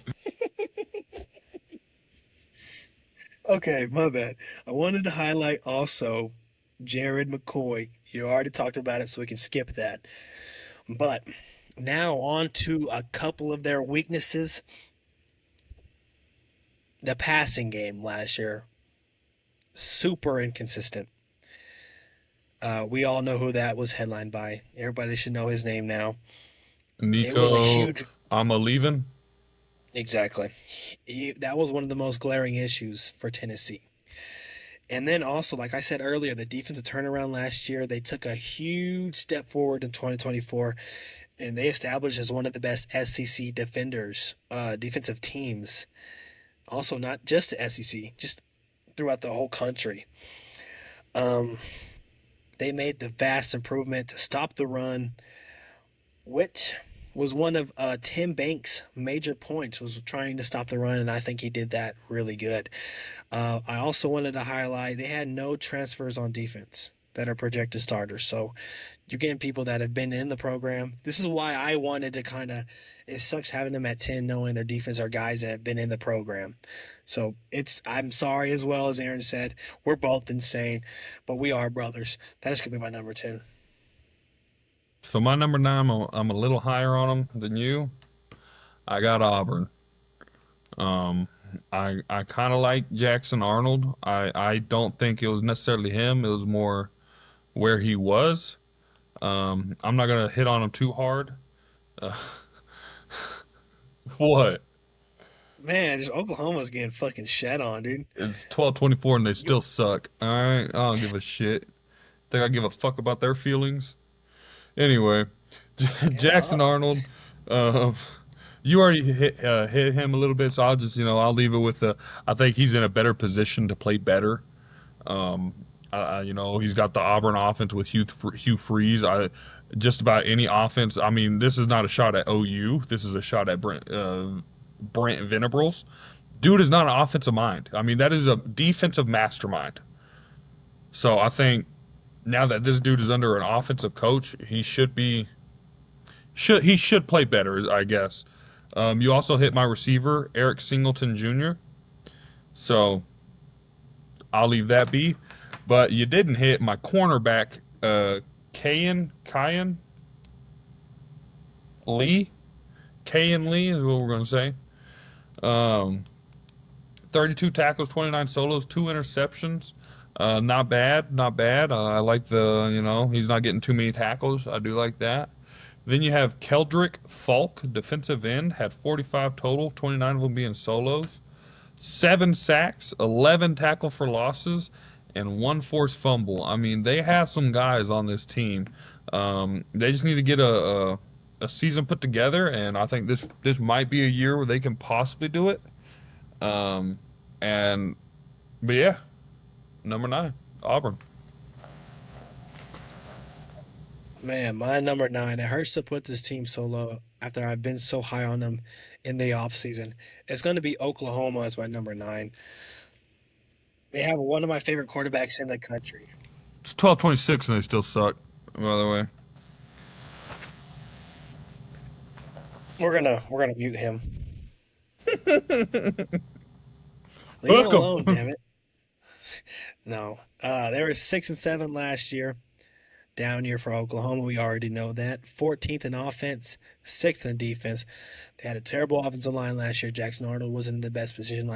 okay, my bad. I wanted to highlight also Jared McCoy. You already talked about it, so we can skip that. But now on to a couple of their weaknesses. The passing game last year, super inconsistent. We all know who that was headlined by. Everybody should know his name now. It was a Nico, huge, I'm a leaving. exactly. That was one of the most glaring issues for Tennessee. And then also, like I said earlier, the defensive turnaround last year, they took a huge step forward in 2024, and they established as one of the best SEC defensive teams. Also, not just the SEC, just throughout the whole country. Um, they made the vast improvement to stop the run, which was one of Tim Banks' major points was trying to stop the run, and I think he did that really good. I also wanted to highlight they had no transfers on defense that are projected starters, so you're getting people that have been in the program. This is why I wanted to kind of. It sucks having them at 10, knowing their defense are guys that have been in the program. So it's. I'm sorry as well as Aaryn said. We're both insane, but we are brothers. That's gonna be my number 10. So my number 9, I'm a little higher on him than you. I got Auburn. Um, I kind of like Jackson Arnold. I don't think it was necessarily him. It was more where he was. I'm not gonna hit on him too hard. Uh, what? Man, just Oklahoma's getting fucking shat on, dude. It's 12-24 and they You, still suck. All right, I don't give a shit. Think I give a fuck about their feelings? Anyway, guess Jackson not. Arnold. Um, you already hit him a little bit, so I'll just I'll leave it with the. I think he's in a better position to play better. Um, he's got the Auburn offense with Hugh Freeze. Just about any offense. I mean, this is not a shot at OU. This is a shot at Brent Venables. Dude is not an offensive mind. I mean, that is a defensive mastermind. So I think now that this dude is under an offensive coach, he should play better, I guess. You also hit my receiver, Eric Singleton Jr. So I'll leave that be. But you didn't hit my cornerback, Kayan Lee. Kayan Lee is what we're going to say. Um, 32 tackles, 29 solos, 2 interceptions. Not bad, not bad. I like he's not getting too many tackles. I do like that. Then you have Keldrick Falk, defensive end, had 45 total, 29 of them being solos. 7 sacks, 11 tackle for losses, and 1 forced fumble. I mean, they have some guys on this team. They just need to get a season put together, and I think this might be a year where they can possibly do it. Um, and but yeah, number 9, Auburn. Man, my number 9. It hurts to put this team so low after I've been so high on them in the offseason. It's going to be Oklahoma as my number 9. They have one of my favorite quarterbacks in the country. It's 12-26 and they still suck. By the We're gonna mute him. way, Leave him fuck alone, 'em. damn it. No, they were 6-7 last year. Down year for Oklahoma, we already know that. 14th in offense, 6th in defense. They had a terrible offensive line last year. Jackson Arnold was in the best position,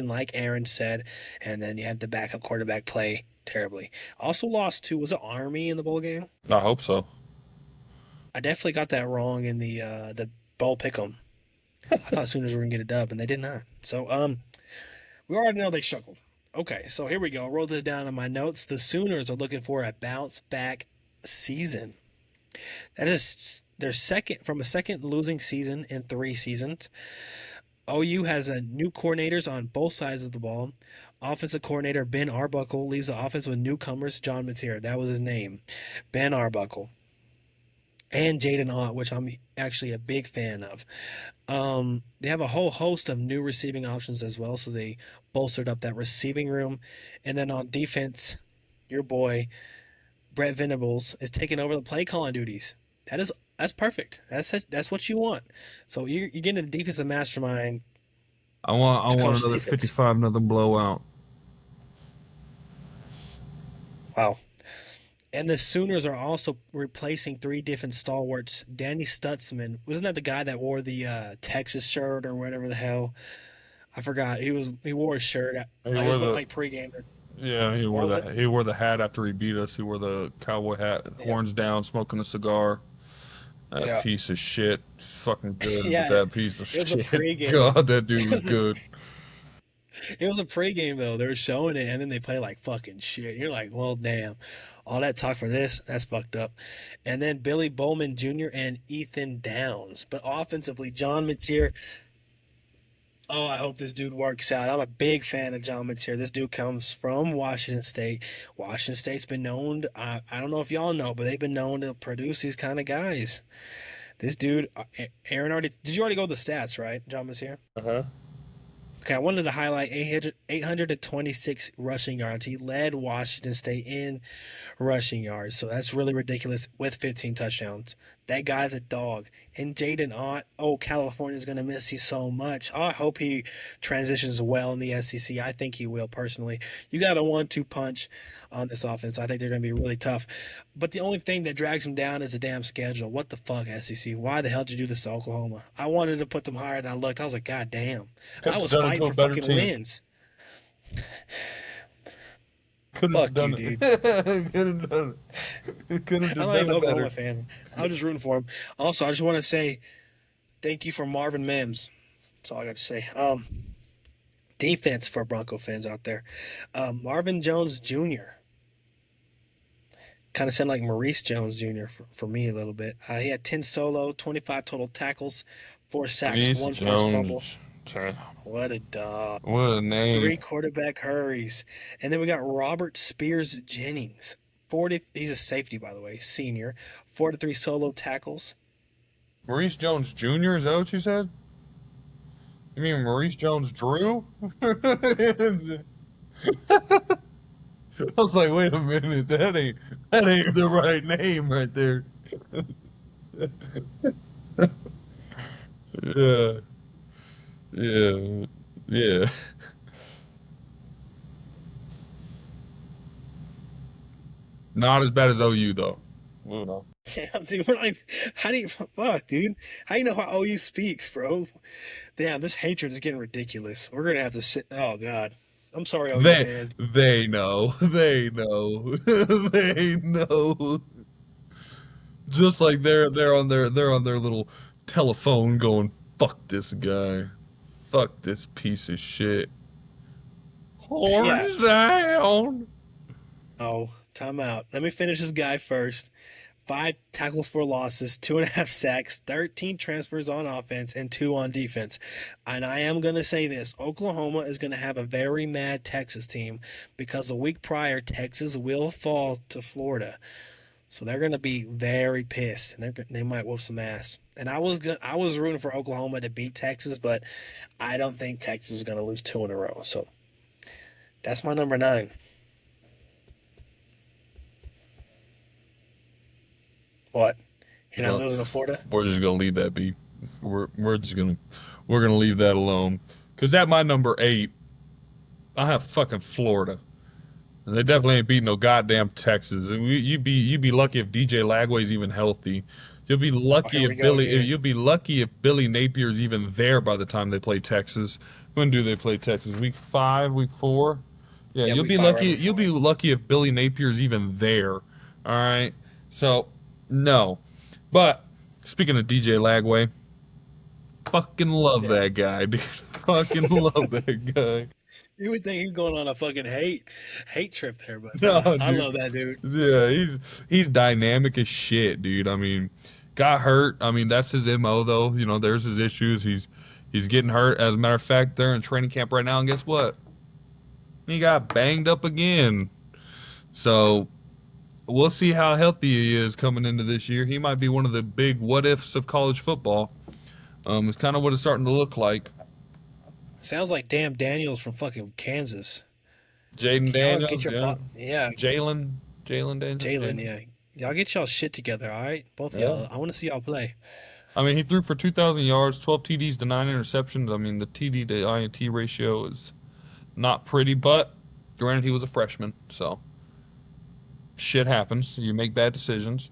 like Aaryn said, and then you had the backup quarterback play terribly. Also lost to was it Army in the bowl game? I hope so. I definitely got that wrong in the bowl pick'em. I thought Sooners were gonna get a dub, and they did not. So we already know they struggled. Okay, so here we go. Roll this down in my notes. The Sooners are looking for a bounce back season. That is their second losing season in 3 seasons. OU has a new coordinators on both sides of the ball. Offensive coordinator Ben Arbuckle leads the offense with newcomers John Mateer. That was his name, Ben Arbuckle, and Jaden Ott, which I'm actually a big fan of. They have a whole host of new receiving options as well, so they bolstered up that receiving room. And then on defense, your boy Brett Venables is taking over the play calling duties. That's perfect. That's what you want. So you're getting a defensive mastermind I to want coach another defense. 55, another blowout. Wow. And the Sooners are also replacing three different stalwarts. Danny Stutzman, wasn't that the guy that wore the Texas shirt or whatever the hell? I forgot. He wore a shirt. He He was wore the like pregame. Yeah, What was it? he wore the hat after he beat us. He wore the cowboy hat, Yeah. horns down, smoking a cigar. That Yeah. piece of shit. Fucking good with Yeah. that piece of It was a shit. pregame. God, that dude It was was a, good. it was a pregame though. They were showing it, and then they play like fucking shit. You're like, well, damn, all that talk for this, that's fucked up. And then Billy Bowman Jr. and Ethan Downs. But offensively, John Mateer. Oh, I hope this dude works out. I'm a big fan of John Mateer. This dude comes from Washington State. Washington State's been known. I don't know if y'all know, but they've been known to produce these kind of guys. This dude, Aaryn already. Did you already go to the stats, right? John Mateer. Uh-huh. Okay, I wanted to highlight 826 rushing yards. He led Washington State in rushing yards, so that's really ridiculous with 15 touchdowns. That guy's a dog. And Jaden Ott, oh, California's going to miss you so much. Oh, I hope he transitions well in the SEC. I think he will, personally. You got a 1-2 punch on this offense. I think they're going to be really tough. But the only thing that drags them down is the damn schedule. What the fuck, SEC? Why the hell did you do this to Oklahoma? I wanted to put them higher than I looked. I was like, God damn. I was Done it fighting to a for better fucking team. wins. Couldn't have Fuck done you, it. dude. Couldn't have done it. Couldn't have I'm just not even done an it Oklahoma better. fan. I was just rooting for him. Also, I just want to say thank you for Marvin Mims. That's all I got to say. Defense for Bronco fans out there. Marvin Jones Jr. Kind of sounded like Maurice Jones Jr. For me a little bit. He had 10 solo, 25 total tackles, 4 sacks, Reese 1 forced fumble. Jones. What a dog. What a name. 3 quarterback hurries. And then we got Robert Spears Jennings. He's a safety, by the way, senior. 43 solo tackles. Maurice Jones Jr., is that what you said? You mean Maurice Jones Drew? I was like, wait a minute, that ain't the right name right there. Yeah, yeah, yeah. Not as bad as OU though. Moving on. Damn, dude, we're like, how do you, fuck, dude? How do you know how OU speaks, bro? Damn, this hatred is getting ridiculous. We're going to have to sit, oh, God. I'm sorry, OU fans. They know. They know. They know. Just like they're on their little telephone going, fuck this guy. Fuck this piece of shit. Horns down. Oh, time out. Let me finish this guy first. 5 tackles for losses, 2.5 sacks, 13 transfers on offense, and 2 on defense. And I am going to say this. Oklahoma is going to have a very mad Texas team because a week prior, Texas will fall to Florida. So they're going to be very pissed, and they might whoop some ass. And I was rooting for Oklahoma to beat Texas, but I don't think Texas is going to lose 2 in a row. So that's my number 9. What? You're not losing to Florida? We're just gonna leave that be. We're gonna leave that alone. Cause at my number 8, I have fucking Florida. And they definitely ain't beating no goddamn Texas. And you'd be lucky if DJ Lagway's even healthy. You'll be lucky here we if go again. you'll be lucky if Billy Napier's even there by the time they play Texas. When do they play Texas? Week 5, week 4? Yeah, Yeah, you'll week be 5 lucky. right You'll be before. lucky if Billy Napier's even there. All right. So no, but speaking of DJ Lagway, fucking love that guy, dude. Fucking love that guy. You would think he's going on a fucking hate trip there, but No, I dude. love that dude. Yeah, he's dynamic as shit, dude. I mean, got hurt. I mean, that's his MO though. You know, there's his issues. He's getting hurt. As a matter of fact, they're in training camp right now, and guess what? He got banged up again. So we'll see how healthy he is coming into this year. He might be one of the big what ifs of college football. It's kind of what it's starting to look like. Sounds like damn Daniels from fucking Kansas. Jaden Can y'all get Daniels, your yeah. yeah, Jalen Daniels, Jalen, Jaden. yeah. Y'all get y'all shit together, all right? Both of Yeah. y'all. I want to see y'all play. I mean, he threw for 2,000 yards, 12 TDs to 9 interceptions. I mean, the TD to INT ratio is not pretty, but granted, he was a freshman, so shit happens. You make bad decisions.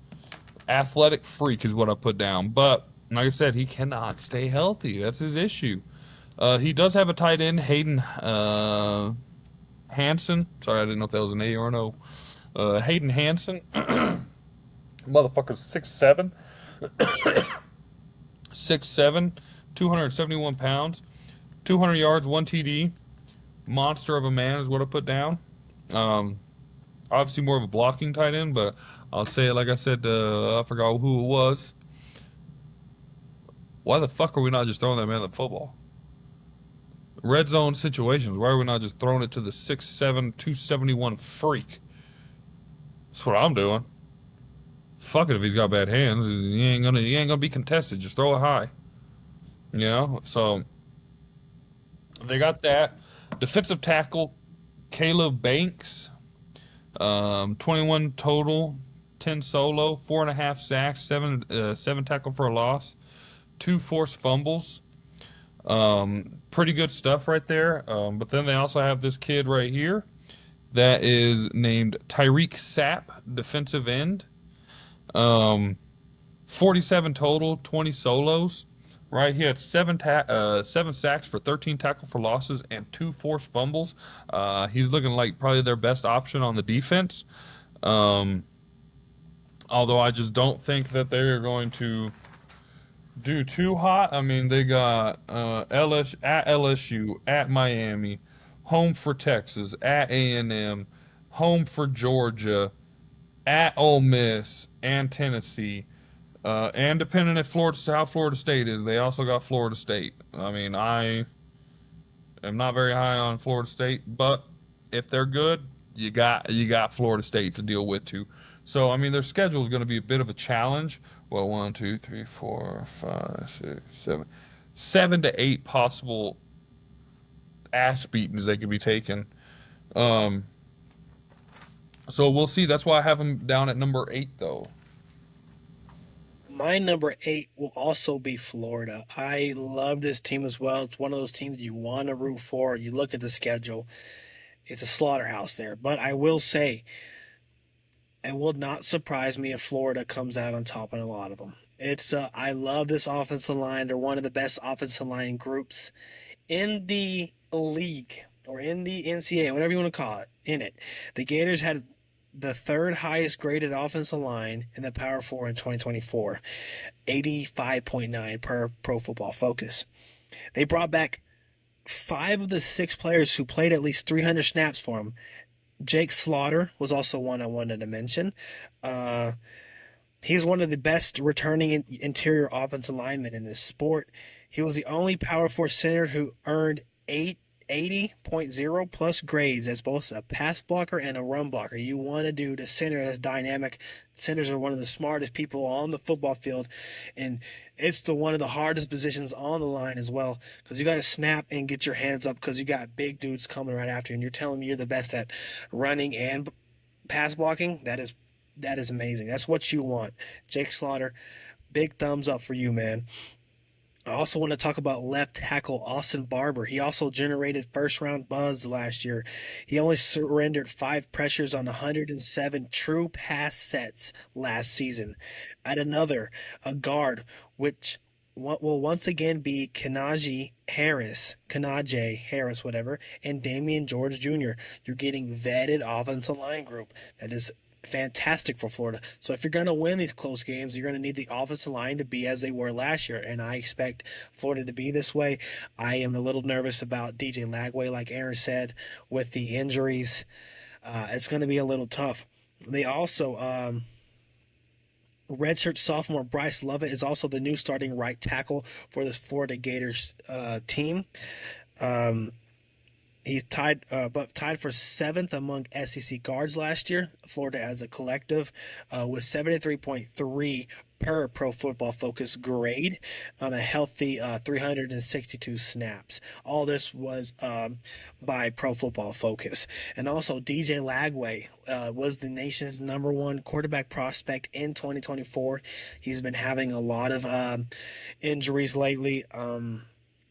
Athletic freak is what I put down, but like I said, he cannot stay healthy. That's his issue. He does have a tight end, Hayden Hansen. Sorry, I didn't know if that was an A or an O. Hayden Hansen, motherfucker's 6'7", 6'7", 271 pounds, 200 yards, 1 TD. Monster of a man is what I put down. Um, Obviously more of a blocking tight end, but I'll say it like I said. I forgot who it was. Why the fuck are we not just throwing that man the football? Red zone situations. Why are we not just throwing it to the 6'7", 271 freak? That's what I'm doing. Fuck it if he's got bad hands. He ain't gonna be contested. Just throw it high. You know? So they got that. Defensive tackle, Caleb Banks. 21 total, 10 solo, 4.5 sacks, seven tackle for a loss, 2 forced fumbles. Pretty good stuff right there. But then they also have this kid right here that is named Tyreek Sapp, defensive end. Um, 47 total, 20 solos. Right, he had seven sacks for 13 tackle for losses and 2 forced fumbles. He's looking like probably their best option on the defense. Um, Although I just don't think that they're going to do too hot. I mean, they got LSU, at Miami, home for Texas, at A&M, home for Georgia, at Ole Miss, and Tennessee. And depending if how Florida State is, they also got Florida State. I mean, I am not very high on Florida State, but if they're good, you got Florida State to deal with too. So I mean, their schedule is going to be a bit of a challenge. Well, 1, 2, 3, 4, 5, 6, 7, 7 to 8 possible ass beatings they could be taking. Um, so we'll see. That's why I have them down at number 8, though. My number 8 will also be Florida. I love this team as well. It's one of those teams you want to root for. You look at the schedule, it's a slaughterhouse there. But I will say, it will not surprise me if Florida comes out on top in a lot of them. I love this offensive line. They're one of the best offensive line groups in the league or in the NCAA, whatever you want to call it, in it. The Gators had the third highest graded offensive line in the Power 4 in 2024, 85.9 per Pro Football Focus. They brought back 5 of the 6 players who played at least 300 snaps for them. Jake Slaughter was also one I wanted to mention. He's one of the best returning interior offensive linemen in this sport. He was the only Power 4 center who earned 80.0 plus grades as both a pass blocker and a run blocker. You want to do the center that's dynamic. Centers are one of the smartest people on the football field, and it's one of the hardest positions on the line as well because you got to snap and get your hands up because you got big dudes coming right after you, and you're telling me you're the best at running and pass blocking. That is amazing. That's what you want. Jake Slaughter, big thumbs up for you, man. I also want to talk about left tackle Austin Barber. He also generated first round buzz last year. He only surrendered 5 pressures on 107 true pass sets last season. At another, a guard, which will once again be Kanaje Harris, whatever, and Damian George Jr. You're getting vetted offensive line group. That is fantastic for Florida. So if you're going to win these close games, you're going to need the offensive line to be as they were last year, and I expect Florida to be this way. I am a little nervous about DJ Lagway, like Aaryn said, with the injuries. It's going to be a little tough. They also redshirt sophomore Bryce Lovett is also the new starting right tackle for this Florida Gators team. Um, He's tied for seventh among SEC guards last year. Florida as a collective, with 73.3 per Pro Football Focus grade on a healthy 362 snaps. All this was by Pro Football Focus. And also, DJ Lagway was the nation's number one quarterback prospect in 2024. He's been having a lot of injuries lately.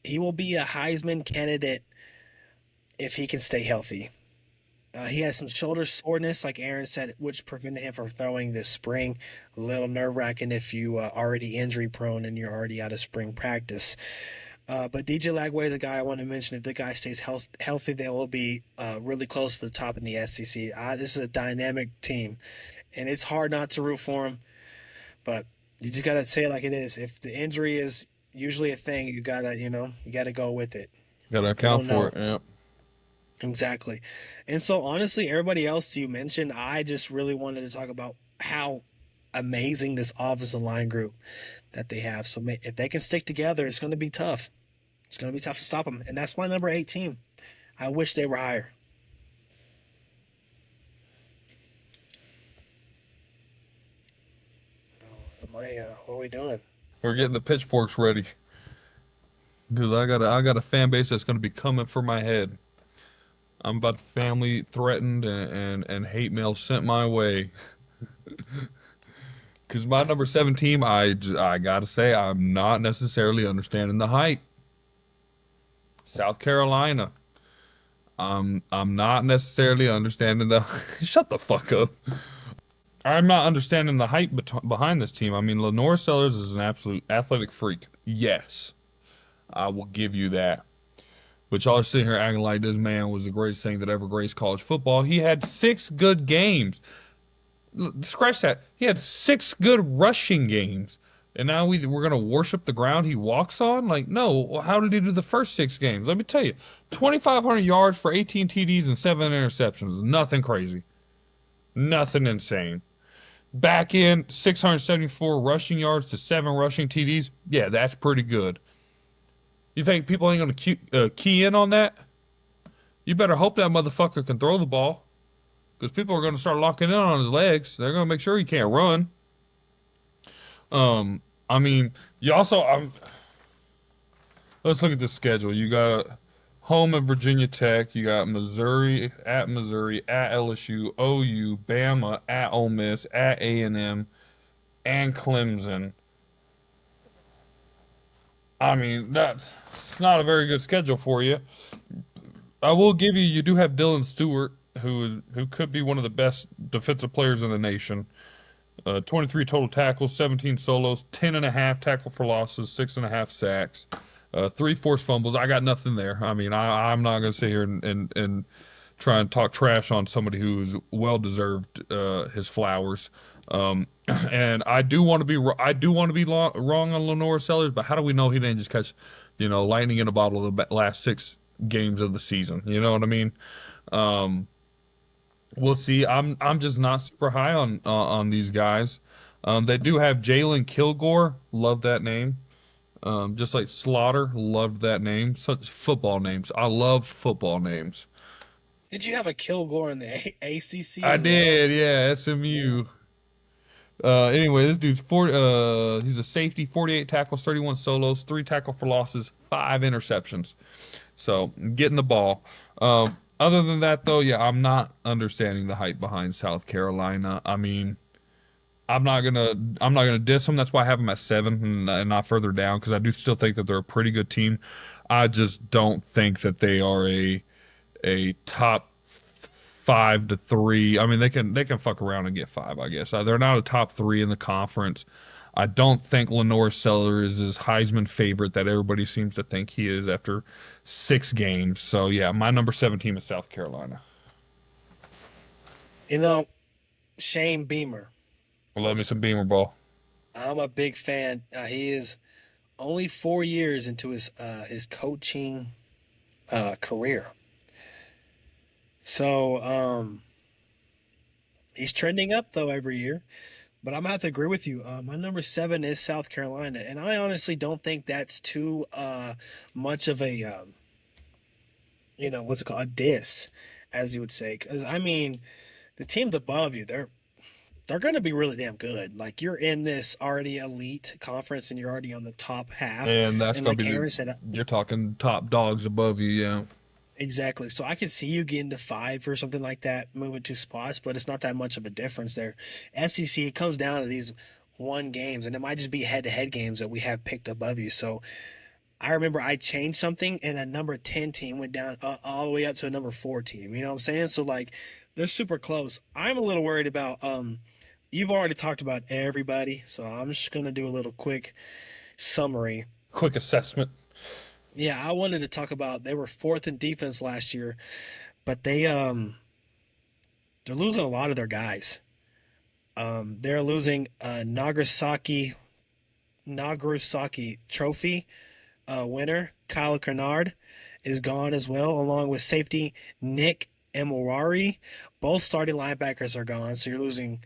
He will be a Heisman candidate if he can stay healthy. He has some shoulder soreness, like Aaryn said, which prevented him from throwing this spring. A little nerve wracking if you already injury prone and you're already out of spring practice. But DJ Lagway is a guy I want to mention. If the guy stays healthy, they will be really close to the top in the SEC. This is a dynamic team, and it's hard not to root for him. But you just gotta say it like it is. If the injury is usually a thing, you gotta go with it. Gotta account for it. Yeah. Exactly. And so honestly, everybody else you mentioned, I just really wanted to talk about how amazing this offensive line group that they have. So if they can stick together, it's going to be tough. It's going to be tough to stop them. And that's my number 18. I wish they were higher. What are we doing? We're getting the pitchforks ready. Because I got a fan base that's going to be coming for my head. I'm about family threatened and hate mail sent my way. Because my number 7 team, I gotta say, I'm not necessarily understanding the hype. South Carolina. I'm not necessarily understanding the. Shut the fuck up. I'm not understanding the hype behind this team. I mean, Lenore Sellers is an absolute athletic freak. Yes, I will give you that. But y'all are sitting here acting like this man was the greatest thing that ever graced college football. He had 6 good games. Scratch that. He had 6 good rushing games. And now we're going to worship the ground he walks on? Like, no. How did he do the first 6 games? Let me tell you. 2,500 yards for 18 TDs and 7 interceptions. Nothing crazy. Nothing insane. Back in 674 rushing yards to 7 rushing TDs. Yeah, that's pretty good. You think people ain't going to key in on that? You better hope that motherfucker can throw the ball. Because people are going to start locking in on his legs. They're going to make sure he can't run. I mean, you also... let's look at the schedule. You got home at Virginia Tech. You got Missouri, at LSU, OU, Bama, at Ole Miss, at A&M, and Clemson. I mean, that's not a very good schedule for you. I will give you do have Dylan Stewart, who could be one of the best defensive players in the nation. 23 total tackles, 17 solos, 10.5 tackle for losses, 6.5 sacks, 3 forced fumbles. I got nothing there. I mean, I'm not going to sit here and try and talk trash on somebody who's well deserved his flowers. And I do want to be wrong on Lenore Sellers, but how do we know he didn't just catch, lightning in a bottle the last 6 games of the season? You know what I mean? We'll see. I'm just not super high on these guys. They do have Jalen Kilgore. Love that name. Just like Slaughter. Loved that name. Such football names. I love football names. Did you have a Kilgore in the ACC? I did. Yeah, SMU. Anyway, this dude's he's a safety, 48 tackles, 31 solos, 3 tackle for losses, 5 interceptions. So getting the ball. Other than that, though, yeah, I'm not understanding the hype behind South Carolina. I mean, I'm not gonna diss them. That's why I have them at 7 and not further down, because I do still think that they're a pretty good team. I just don't think that they are a top 5 to 3. I mean, they can fuck around and get 5, I guess. They're not a top 3 in the conference. I don't think Lenore Sellers is Heisman favorite that everybody seems to think he is after 6 games. So yeah, my number 7 team is South Carolina. Shane Beamer. I love me some Beamer ball. I'm a big fan. He is only 4 years into his coaching career. So he's trending up though every year. But I'm going to have to agree with you. My number 7 is South Carolina. And I honestly don't think that's too much of a what's it called, a diss, as you would say. Because I mean, the teams above you, they're going to be really damn good. Like you're in this already elite conference, and you're already on the top half. And that's And gonna like be Aaryn said, you're talking top dogs above you, yeah. exactly. So I could see you getting to five or something like that, moving two spots, but it's not that much of a difference there. SEC, it comes down to these one games, and it might just be head-to-head games that we have picked above you. So I remember I changed something, and a number 10 team went down all the way up to a number 4 team. You know what I'm saying? So like they're super close. I'm a little worried about you've already talked about everybody, so I'm just gonna do a little quick summary. Quick assessment. Yeah, I wanted to talk about they were fourth in defense last year, but they're losing a lot of their guys. They're losing Nagasaki Trophy winner Kyle Kernard is gone as well, along with safety Nick Emorari. Both starting linebackers are gone, so you're losing,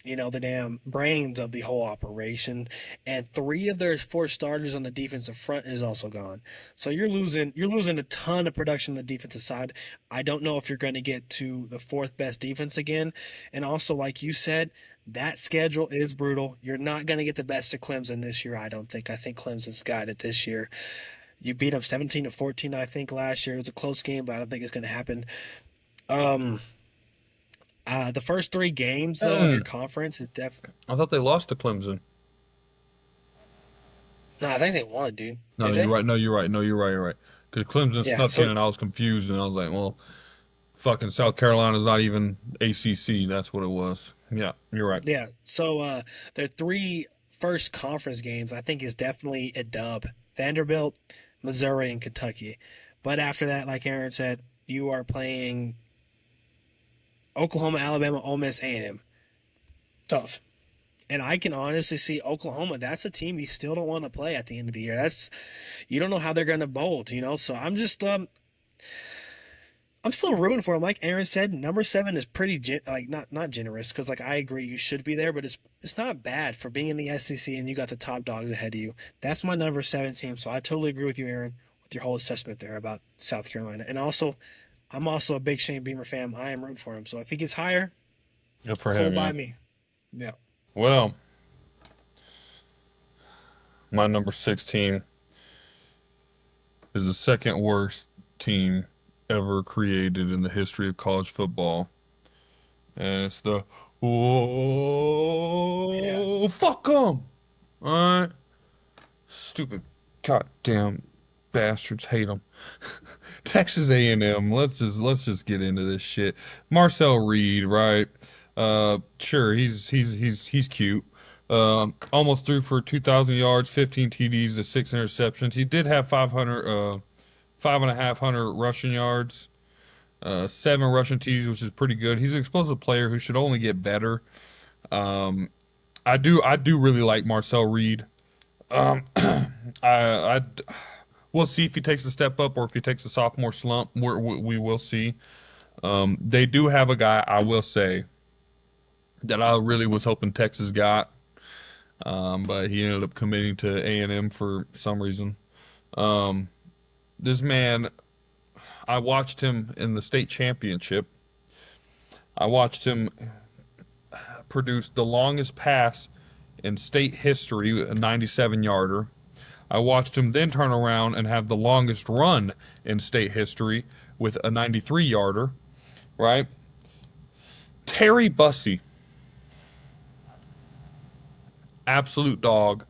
the damn brains of the whole operation. And three of their four starters on the defensive front is also gone. So you're losing a ton of production on the defensive side. I don't know if you're going to get to the fourth best defense again. And also, like you said, that schedule is brutal. You're not going to get the best of Clemson this year, I don't think. I think Clemson's got it this year. You beat them 17-14, I think, last year. It was a close game, but I don't think it's going to happen. Um, the first three games though of your conference is definitely. I thought they lost to Clemson. No, I think they won, dude. No, Did you're they? right. No, you're right. No, you're right. You're right. Because Clemson Yeah. snuck So in, and I was confused, and I was like, well, fucking South Carolina's not even ACC. That's what it was. Yeah, you're right. yeah. So their three first conference games, I think, is definitely a dub. Vanderbilt, Missouri, and Kentucky. But after that, like Aaron said, you are playing Oklahoma, Alabama, Ole Miss, A&M. Tough. And I can honestly see Oklahoma. That's a team you still don't want to play at the end of the year. You don't know how they're going to bolt. So I'm still rooting for him. Like Aaron said, number 7 is pretty like not generous because like I agree you should be there, but it's not bad for being in the SEC and you got the top dogs ahead of you. That's my number 7 team. So I totally agree with you, Aaron, with your whole assessment there about South Carolina. And also, I'm also a big Shane Beamer fan. I am rooting for him. So if he gets higher, Good for cool him, by yeah. me. Yeah. Well, my number 6 team is the second worst team ever created in the history of college football. And it's the Yeah. oh fuck 'em. Alright. Stupid goddamn bastards hate them. Texas A&M. Let's just get into this shit. Marcel Reed, right? Sure, he's cute. Almost threw for 2,000 yards, 15 TDs to 6 interceptions. He did have 5,500 rushing yards, 7 rushing TDs, which is pretty good. He's an explosive player who should only get better. Um, I do really like Marcel Reed. I we'll see if he takes a step up or if he takes a sophomore slump. We will see. They do have a guy, I will say, that I really was hoping Texas got, but he ended up committing to A&M for some reason. Um, this man, I watched him in the state championship. I watched him produce the longest pass in state history, a 97-yarder. I watched him then turn around and have the longest run in state history with a 93-yarder, right? Terry Bussey, absolute dog,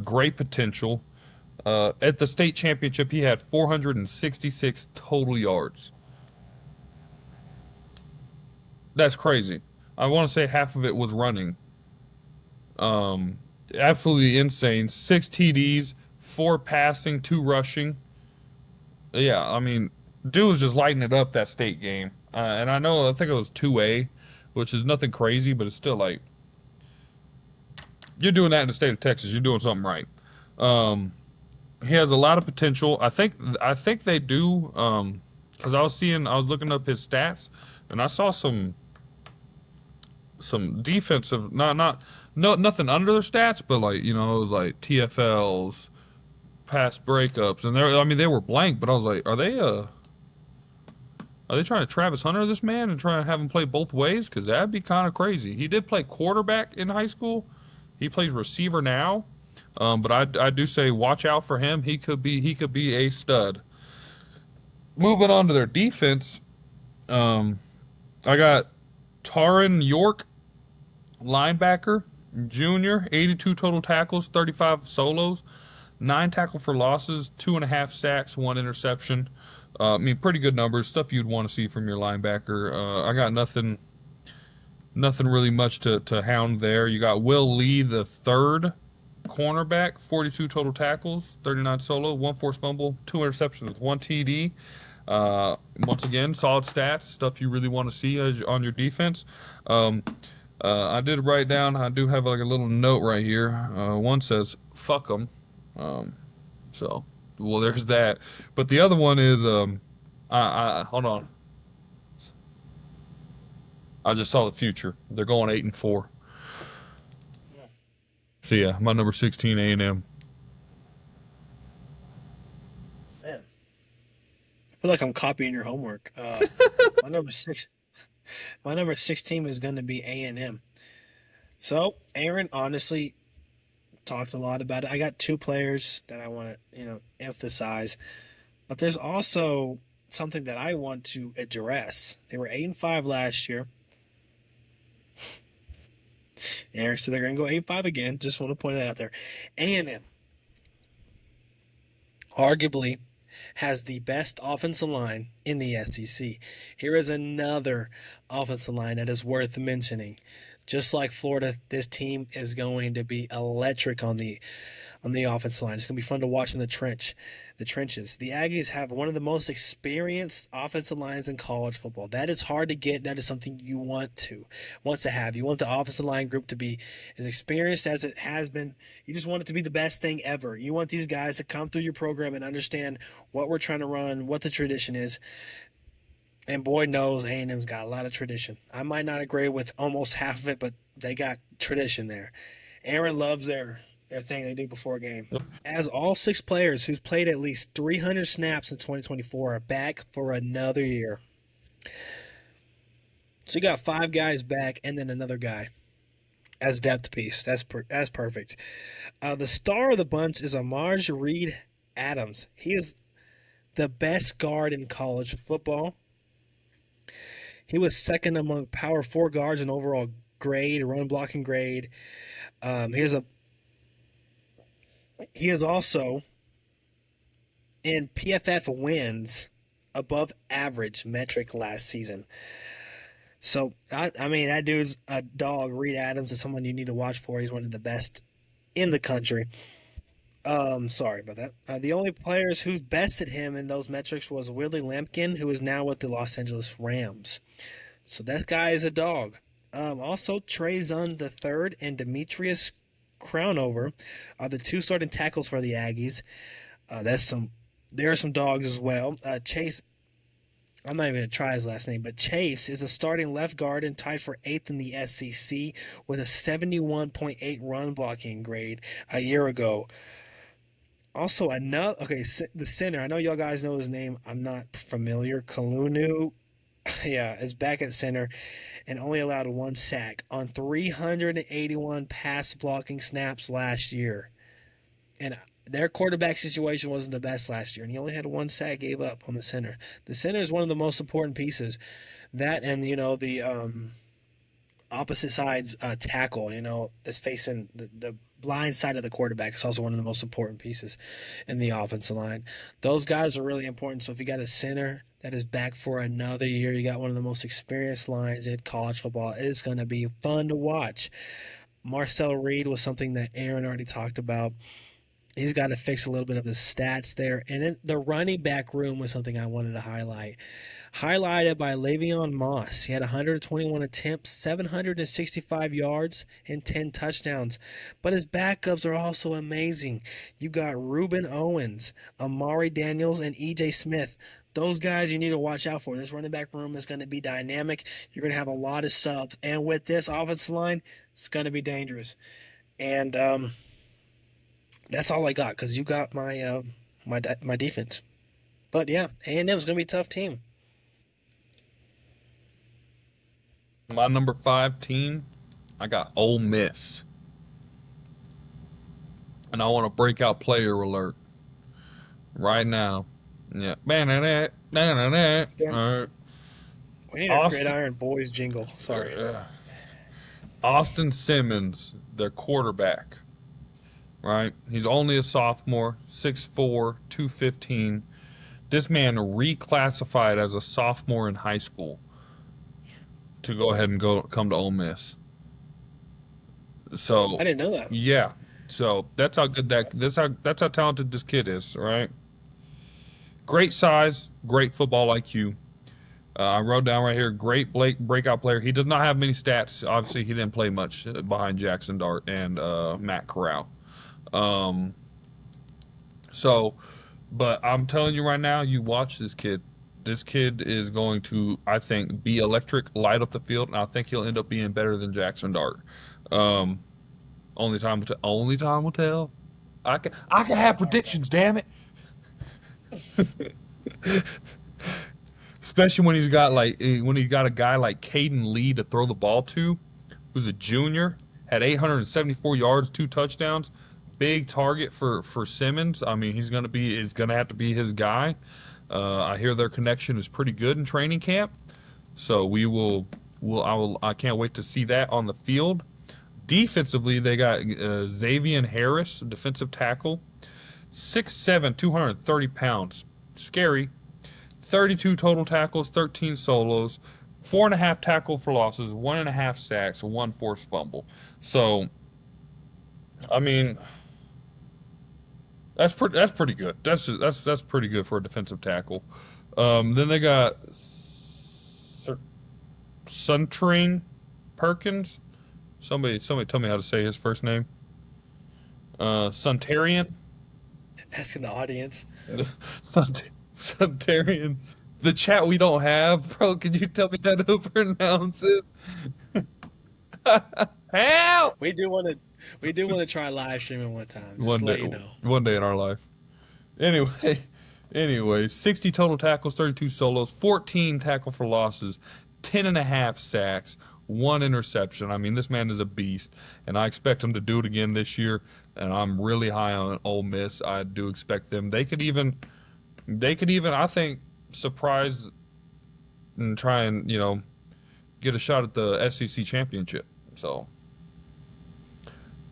great potential. At the state championship, he had 466 total yards. That's crazy. I want to say half of it was running. Um, Absolutely insane. 6 TDs, 4 passing, 2 rushing. Yeah, I mean, dude was just lighting it up that state game. And I think it was 2A, which is nothing crazy, but it's still like, you're doing that in the state of Texas, you're doing something right. He has a lot of potential. I think they do, because I was looking up his stats, and I saw some defensive, nothing under their stats, but like, it was like TFLs, pass breakups, and they were blank, but I was like, are they Are they trying to Travis Hunter this man and trying to have him play both ways? Because that'd be kind of crazy. He did play quarterback in high school. He plays receiver now. But I do say watch out for him. He could be a stud. Moving on to their defense, um, I got Taron York, linebacker, junior, 82 total tackles, 35 solos, 9 tackle for losses, 2.5 sacks, 1 interception. I mean, pretty good numbers, stuff you'd want to see from your linebacker. I got nothing really much to hound there. You got Will Lee, the third cornerback, 42 total tackles, 39 solo, 1 forced fumble, 2 interceptions, 1 TD. Once again, solid stats, stuff you really want to see on your defense. Um, I did write down, I do have like a little note right here. One says, fuck them. Um, so, well, there's that. But the other one is, hold on. I just saw the future. They're going 8-4. So yeah, my number 16, A&M. Man, I feel like I'm copying your homework. My number six, my number 16 is going to be A&M. So Aaron honestly talked a lot about it. I got two players that I want to, emphasize, but there's also something that I want to address. They were 8-5 last year. Aaron said they're going to go 8-5 again. Just want to point that out there. A&M arguably has the best offensive line in the SEC. Here is another offensive line that is worth mentioning. Just like Florida, this team is going to be electric on the offensive line. It's going to be fun to watch in the trenches. The Aggies have one of the most experienced offensive lines in college football. That is hard to get. That is something you want to have. You want the offensive line group to be as experienced as it has been. You just want it to be the best thing ever. You want these guys to come through your program and understand what we're trying to run, what the tradition is. And boy knows A&M's got a lot of tradition. I might not agree with almost half of it, but they got tradition there. Aaron loves their thing they do before a game. As all six players who's played at least 300 snaps in 2024 are back for another year. So you got five guys back and then another guy as depth piece. That's perfect. The star of the bunch is Amarj Reed Adams. He is the best guard in college football. He was second among Power 4 guards in overall grade, run blocking grade. He is also in PFF wins above average metric last season. So, I mean, that dude's a dog. Reed Adams is someone you need to watch for. He's one of the best in the country. Sorry about that. The only players who bested him in those metrics was Willie Lampkin, who is now with the Los Angeles Rams. So that guy is a dog. Also, Trey Zun III and Demetrius Crownover are the two starting tackles for the Aggies. There are some dogs as well. Chase, I'm not even going to try his last name, but Chase is a starting left guard and tied for 8th in the SEC with a 71.8 run blocking grade a year ago. Also, the center. I know y'all guys know his name. I'm not familiar. Kalunu, yeah, is back at center and only allowed 1 sack on 381 pass blocking snaps last year. And their quarterback situation wasn't the best last year, and he only had 1 sack gave up on the center. The center is one of the most important pieces. That and, the opposite side's tackle, that's facing the blind side of the quarterback is also one of the most important pieces in the offensive line. Those guys are really important. So if you got a center that is back for another year, you got one of the most experienced lines in college football. It's going to be fun to watch. Marcel Reed was something that Aaron already talked about. He's got to fix a little bit of his stats there. And then the running back room was something I wanted to highlight. Highlighted by Le'Veon Moss. He had 121 attempts, 765 yards, and 10 touchdowns. But his backups are also amazing. You got Reuben Owens, Amari Daniels, and E.J. Smith. Those guys you need to watch out for. This running back room is going to be dynamic. You're going to have a lot of subs. And with this offensive line, it's going to be dangerous. And that's all I got because you got my defense. But yeah, A&M is going to be a tough team. My number 5 team, I got Ole Miss. And I want a breakout player alert right now. Yeah. Damn, All right. we need a Austin, Gridiron Boys jingle. Sorry. Austin Simmons, their quarterback, right? He's only a sophomore, 6'4", 215. This man reclassified as a sophomore in high school to go ahead and come to Ole Miss. So, I didn't know that. yeah. So that's how good that's how talented this kid is, right? Great size, great football IQ. I wrote down right here, great breakout player. He does not have many stats. Obviously, he didn't play much behind Jackson Dart and Matt Corral. Um, so, but I'm telling you right now, you watch this kid. This kid is going to, I think, be electric, light up the field, and I think he'll end up being better than Jackson Dart. Um, only time will tell. I can have predictions, damn it. Especially when he's got a guy like Caden Lee to throw the ball to, who's a junior, had 874 yards, 2 touchdowns, big target for Simmons. I mean, is gonna have to be his guy. I hear their connection is pretty good in training camp, so I can't wait to see that on the field. Defensively, they got Xavier Harris, defensive tackle, 6'7", 230 pounds, scary. 32 total tackles, 13 solos, 4.5 tackle for losses, 1.5 sacks, 1 forced fumble. So, I mean, that's pretty good. That's pretty good for a defensive tackle. Then they got Suntrain Perkins. Somebody tell me how to say his first name. Suntarian. Asking the audience. Suntarian. The chat we don't have, bro. Can you tell me how to pronounce it? Help! We do want to try live streaming one time. Just to let you know. One day in our life. Anyway, anyway, 60 total tackles, 32 solos, 14 tackle for losses, 10.5 sacks, 1 interception. I mean, this man is a beast, and I expect him to do it again this year. And I'm really high on Ole Miss. I do expect them. They could even, I think, surprise and try and get a shot at the SEC championship. So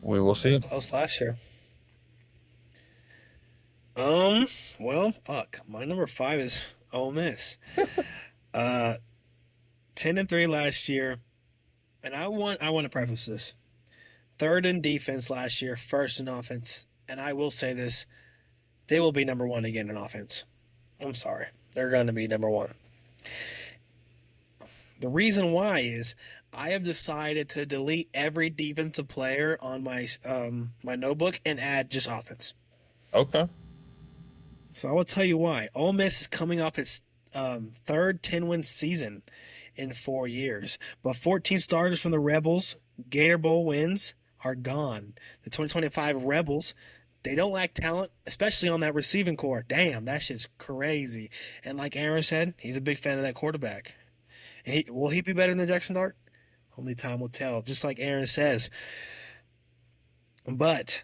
we will see. Close last year. Well, fuck. My number 5 is Ole Miss. 10-3 last year, and I want to preface this. Third in defense last year, first in offense, and I will say this: they will be number 1 again in offense. I'm sorry, they're going to be number 1. The reason why is I have decided to delete every defensive player on my notebook and add just offense. Okay. So I will tell you why. Ole Miss is coming off its third 10-win season in 4 years, but 14 starters from the Rebels Gator Bowl wins are gone. The 2025 Rebels, they don't lack talent, especially on that receiving core. Damn, that's just crazy. And like Aaryn said, he's a big fan of that quarterback. And will he be better than Jackson Dart? Only time will tell. Just like Aaryn says. But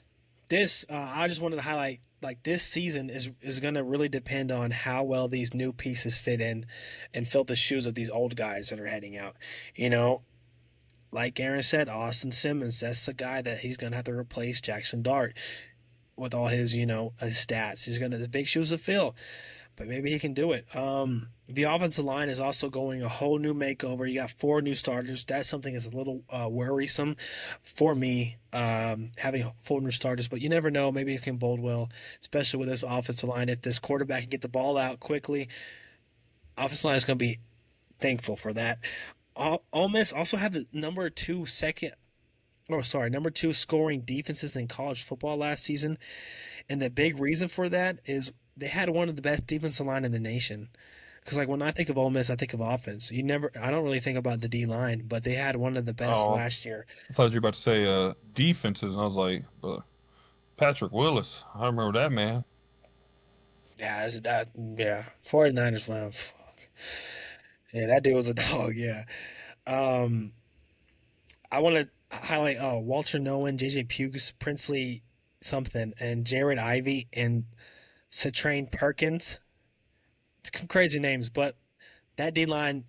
this, I just wanted to highlight, like, this season is going to really depend on how well these new pieces fit in and fill the shoes of these old guys that are heading out. Like Aaryn said, Austin Simmons, that's the guy that he's going to have to replace Jackson Dart with all his, his stats. He's going to have big shoes to fill, but maybe he can do it. The offensive line is also going a whole new makeover. You got 4 new starters. That's something that's a little worrisome for me, having 4 new starters. But you never know. Maybe it can bode well, especially with this offensive line. If this quarterback can get the ball out quickly, offensive line is going to be thankful for that. Ole Miss also had the number 2 scoring defenses in college football last season. And the big reason for that is they had one of the best defensive line in the nation. Because, like, when I think of Ole Miss, I think of offense. I don't really think about the D-line, but they had one of the best last year. I thought you were about to say defenses, and I was like, Patrick Willis. I remember that man. Yeah, 49ers, man. Fuck. Yeah, that dude was a dog, yeah. Um, I want to highlight Walter Nolan, JJ Pughes, Princely something, and Jared Ivey and Citrain Perkins. It's some crazy names, but that D line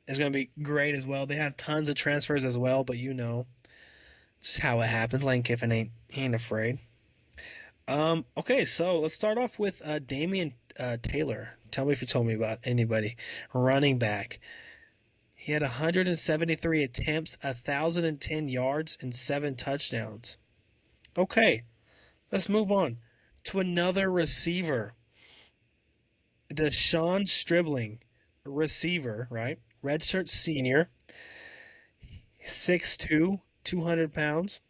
is going to be great as well. They have tons of transfers as well, but just how it happens. Lane Kiffin ain't afraid. Okay, so let's start off with Damian Taylor. Tell me if you told me about anybody. Running back. He had 173 attempts, 1,010 yards, and 7 touchdowns. Okay, let's move on to another receiver. Deshaun Stribling, receiver, right? Redshirt senior, 6'2", 200 pounds.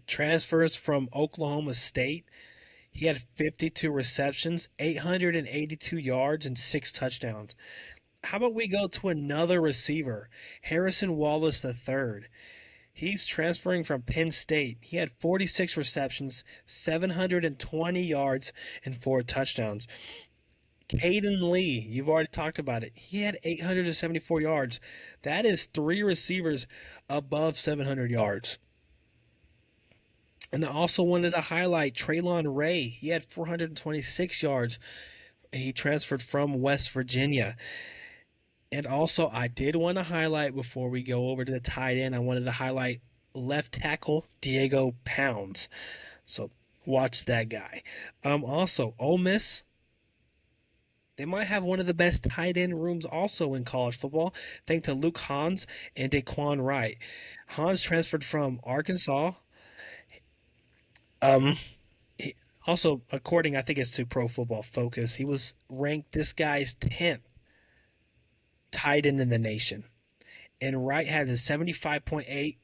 Transfers from Oklahoma State. He had 52 receptions, 882 yards, and 6 touchdowns. How about we go to another receiver, Harrison Wallace III. He's transferring from Penn State. He had 46 receptions, 720 yards, and 4 touchdowns. Caden Lee, you've already talked about it. He had 874 yards. That is three receivers above 700 yards. And I also wanted to highlight Traylon Ray. He had 426 yards. He transferred from West Virginia. And also, I did want to highlight before we go over to the tight end, I wanted to highlight left tackle Diego Pounds. So watch that guy. Also, Ole Miss, they might have one of the best tight end rooms also in college football, thanks to Luke Hans and Daquan Wright. Hans transferred from Arkansas. Um, also, according, I think it's to Pro Football Focus, he was ranked this guy's 10th tight end in the nation. And Wright had a 75.8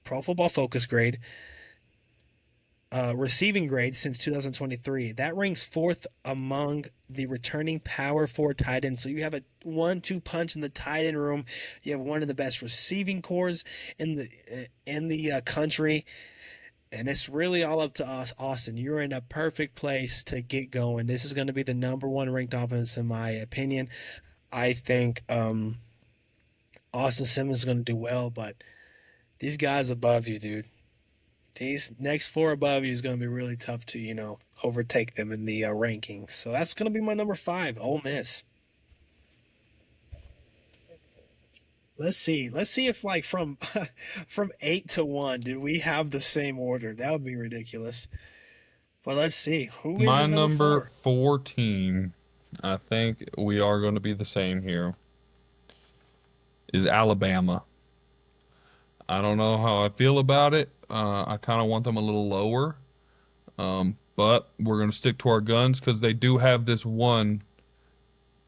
Pro Football Focus grade, receiving grade since 2023. That ranks fourth among the returning power forward tight ends. So you have a 1-2 punch in the tight end room. You have one of the best receiving cores in the country. And it's really all up to us, Austin. You're in a perfect place to get going. This is going to be the number one ranked offense, in my opinion. I think Austin Simmons is going to do well, but these guys above you, dude. These next four above you is going to be really tough to, overtake them in the rankings. So that's going to be my number 5, Ole Miss. Let's see. Let's see if like from from 8 to 1, did we have the same order? That would be ridiculous. But let's see. Who is My his number number 4? 14, I think we are going to be the same here, is Alabama. I don't know how I feel about it. I kind of want them a little lower, but we're going to stick to our guns because they do have this one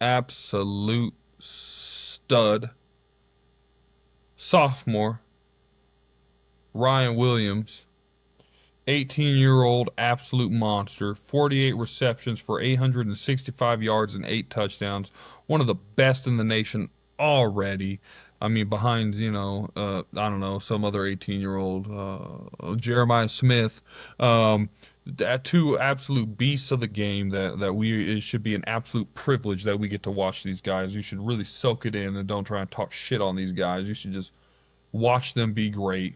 absolute stud sophomore, Ryan Williams, 18-year-old absolute monster, 48 receptions for 865 yards and 8 touchdowns, one of the best in the nation already. I mean, behind, I don't know, some other 18-year-old, Jeremiah Smith. Two absolute beasts of the game it should be an absolute privilege that we get to watch these guys. You should really soak it in and don't try and talk shit on these guys. You should just watch them be great.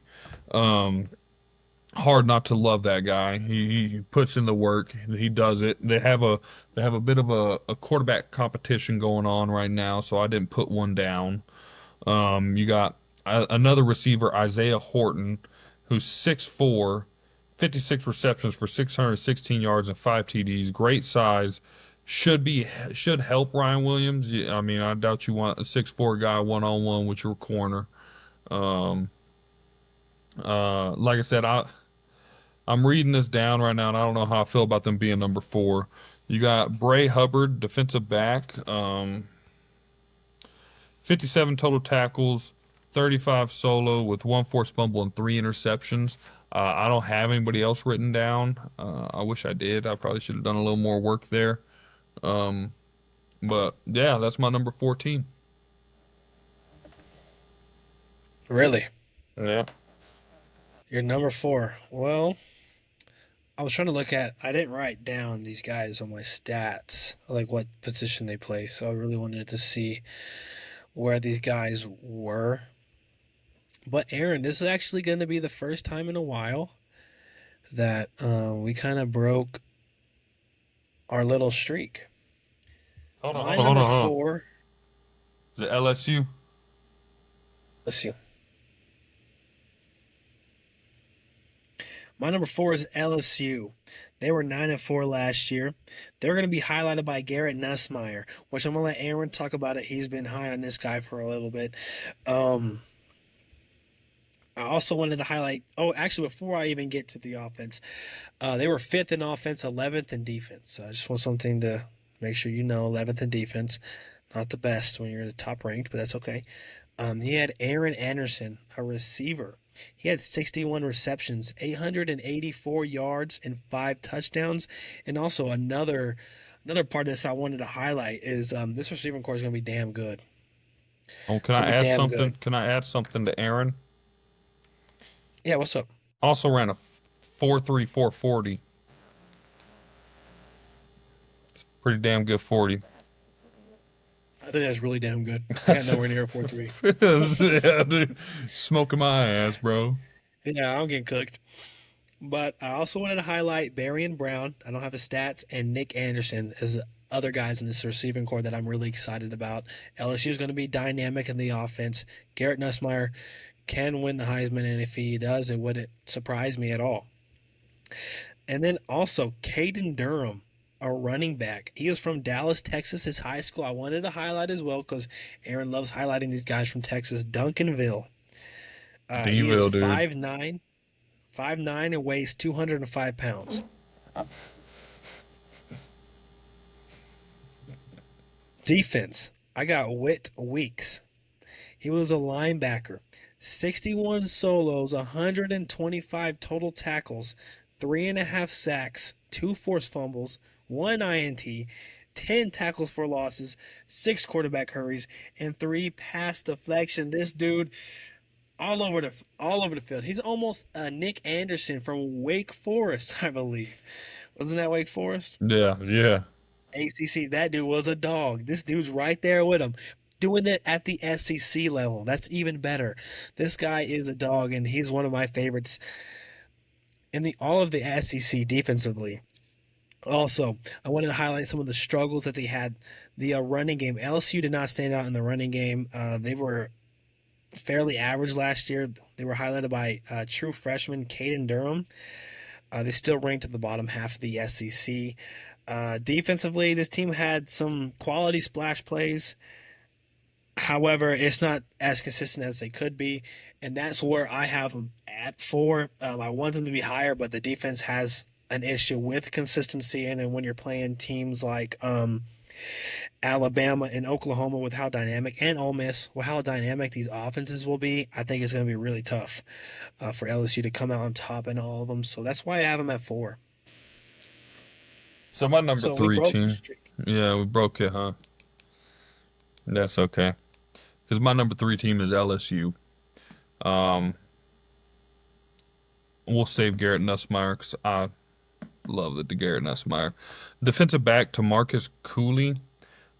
Hard not to love that guy. He puts in the work. He does it. They have a bit of a quarterback competition going on right now, so I didn't put one down. You got another receiver, Isaiah Horton, who's 6'4", 56 receptions for 616 yards and 5 TDs. Great size. Should help Ryan Williams. I mean, I doubt you want a 6'4" guy one-on-one with your corner. Like I said, I'm reading this down right now, and I don't know how I feel about them being number 4. You got Bray Hubbard, defensive back, 57 total tackles, 35 solo with 1 forced fumble and 3 interceptions. I don't have anybody else written down. I wish I did. I probably should have done a little more work there. But yeah, that's my number 14. Really? Yeah. Your number 4. Well, I was trying to I didn't write down these guys on my stats, like what position they play. So I really wanted to see where these guys were. But Aaron, this is actually going to be the first time in a while that we kind of broke our little streak. Hold on, My hold on, hold number on, hold on. four, Is it LSU? let's see. My number four is LSU. They were 9-4 last year. They're going to be highlighted by Garrett Nussmeier, which I'm going to let Aaron talk about it. He's been high on this guy for a little bit. Um, I also wanted to highlight. Oh, actually, before I even get to the offense, they were fifth in offense, 11th in defense. So I just want something to make sure you know. 11th in defense, not the best when you're in the top ranked, but that's okay. He had Aaryn Anderson, a receiver. He had 61 receptions, 884 yards, and 5 touchdowns. And also another part of this I wanted to highlight is this receiving core is going to be damn good. Oh, It's can I going to be add damn something? good. Can I add something to Aaron? Yeah, what's up? Also ran a 4.3440. Pretty damn good 40. I think that's really damn good. I got nowhere near a 4.3. Yeah, dude. Smoking my ass, bro. Yeah, I'm getting cooked. But I also wanted to highlight Barry and Brown. I don't have his stats, and Nick Anderson as other guys in this receiving core that I'm really excited about. LSU is going to be dynamic in the offense. Garrett Nussmeier can win the Heisman, and if he does, it wouldn't surprise me at all. And then also Caden Durham, a running back. He is from Dallas, Texas, his high school. I wanted to highlight as well because Aaron loves highlighting these guys from Texas. Duncanville. He is D-Ville, dude. 5'9", and weighs 205 pounds. Defense. I got Whit Weeks. He was a linebacker. 61 solos, 125 total tackles, 3.5 sacks, 2 forced fumbles, 1 INT, 10 tackles for losses, 6 quarterback hurries, and 3 pass deflection. This dude all over the field. He's almost Nick Anderson from Wake Forest, I believe. Wasn't that Wake Forest? Yeah, yeah. ACC. That dude was a dog. This dude's right there with him, doing it at the SEC level. That's even better. This guy is a dog, and he's one of my favorites in the all of the SEC defensively. Also, I wanted to highlight some of the struggles that they had. The running game. LSU did not stand out in the running game. They were fairly average last year. They were highlighted by true freshman Caden Durham. They still ranked at the bottom half of the SEC. Defensively, this team had some quality splash plays. However, it's not as consistent as they could be, and that's where I have them at 4. I want them to be higher, but the defense has an issue with consistency, and then when you're playing teams like Alabama and Oklahoma with how dynamic, and Ole Miss with how dynamic these offenses will be, I think it's going to be really tough for LSU to come out on top in all of them. So that's why I have them at 4. So my number So we three broke the team. streak. Yeah, we broke it, huh? That's okay. Because my number 3 team is LSU. Um, we'll save Garrett Nussmeier because I love the Garrett Nussmeier. Defensive back to Marcus Cooley.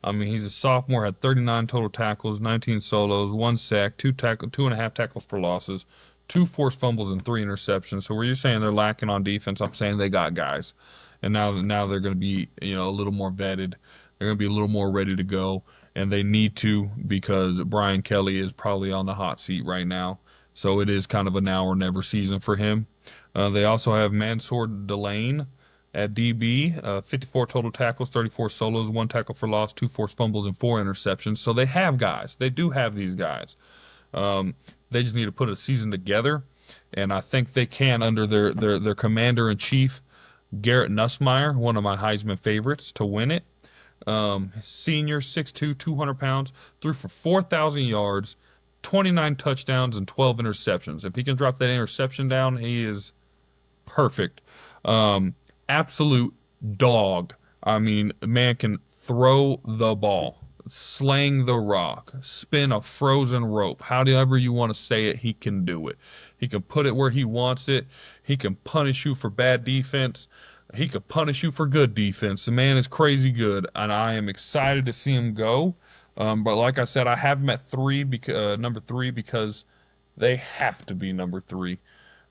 I mean, he's a sophomore, had 39 total tackles, 19 solos, 1 sack, 2.5 tackles for losses, 2 forced fumbles, and 3 interceptions. So where you're saying they're lacking on defense, I'm saying they got guys, and now they're going to be a little more vetted. They're going to be a little more ready to go, and they need to because Brian Kelly is probably on the hot seat right now. So it is kind of a now or never season for him. They also have Mansour Delane at DB, 54 total tackles, 34 solos, 1 tackle for loss, 2 forced fumbles, and 4 interceptions. So they have guys. They do have these guys. Um, they just need to put a season together, and I think they can under their commander in chief, Garrett Nussmeier, one of my Heisman favorites to win it. Senior, 6'2", 200 pounds, threw for 4,000 yards, 29 touchdowns, and 12 interceptions. If he can drop that interception down, he is perfect. Um, Absolute dog. I mean, man can throw the ball, slang the rock, spin a frozen rope. However you want to say it, he can do it. He can put it where he wants it. He can punish you for bad defense. He could punish you for good defense. The man is crazy good, and I am excited to see him go. But like I said, I have them at three because number three because they have to be number three.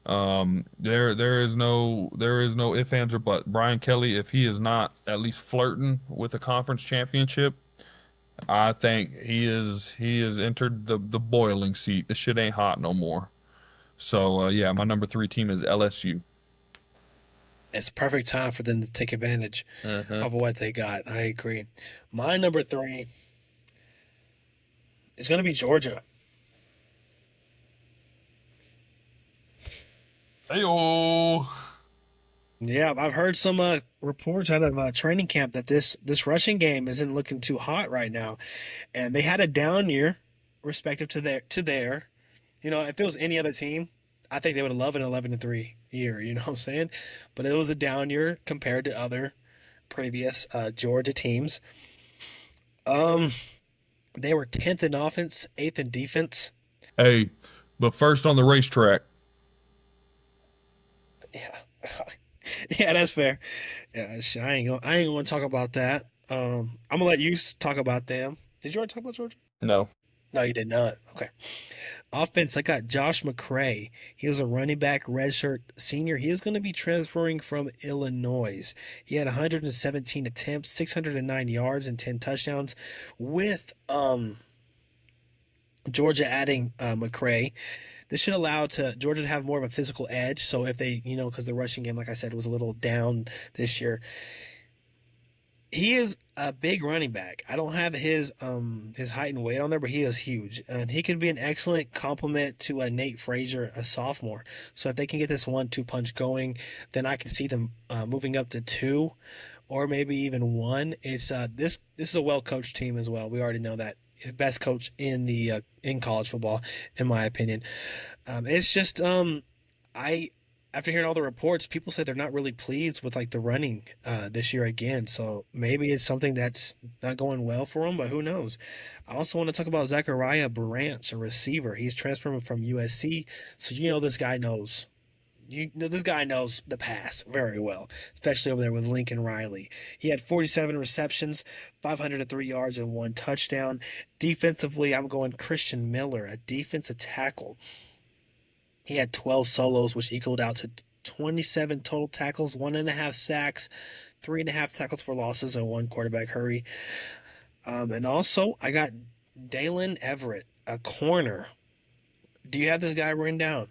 There is no ifs, ands, or but. Brian Kelly, if he is not at least flirting with a conference championship, I think he is entered the boiling seat. This shit ain't hot no more. So yeah, my number three team is LSU. It's perfect time for them to take advantage Uh-huh. of what they got. I agree. My number three is going to be Georgia. Heyo. Yeah, I've heard some reports out of training camp that this rushing game isn't looking too hot right now, and they had a down year, respective to their. If it was any other team, I think they would have loved an 11-3 year. You know what I'm saying? But it was a down year compared to other previous Georgia teams. Um, they were 10th in offense, 8th in defense. Hey, but first on the racetrack. Yeah, yeah, that's fair. Yeah, I ain't gonna talk about that. I'm gonna let you talk about them. Did you already talk about Georgia? No. No, you did not. Okay. Offense, I got Josh McCray. He was a running back, redshirt senior. He is going to be transferring from Illinois. He had 117 attempts, 609 yards, and 10 touchdowns. With Georgia adding McCray, this should allow Georgia to have more of a physical edge. So if they, because the rushing game, like I said, was a little down this year, he is a big running back. I don't have his height and weight on there, but he is huge, and he could be an excellent complement to Nate Frazier, a sophomore. So if they can get this 1-2 punch going, then I can see them moving up to two, or maybe even one. It's this is a well coached team as well. We already know that. He's the best coach in college football, in my opinion. It's just I after hearing all the reports, people say they're not really pleased with like the running this year again. So maybe it's something that's not going well for them, but who knows? I also want to talk about Zachariah Branch, a receiver. He's transferring from USC, so this guy knows. This guy knows the pass very well, especially over there with Lincoln Riley. He had 47 receptions, 503 yards, and one touchdown. Defensively, I'm going Christian Miller, a defensive tackle. He had 12 solos, which equaled out to 27 total tackles, 1.5 sacks, 3.5 tackles for losses, and one quarterback hurry. And also, I got Dalen Everett, a corner. Do you have this guy written down?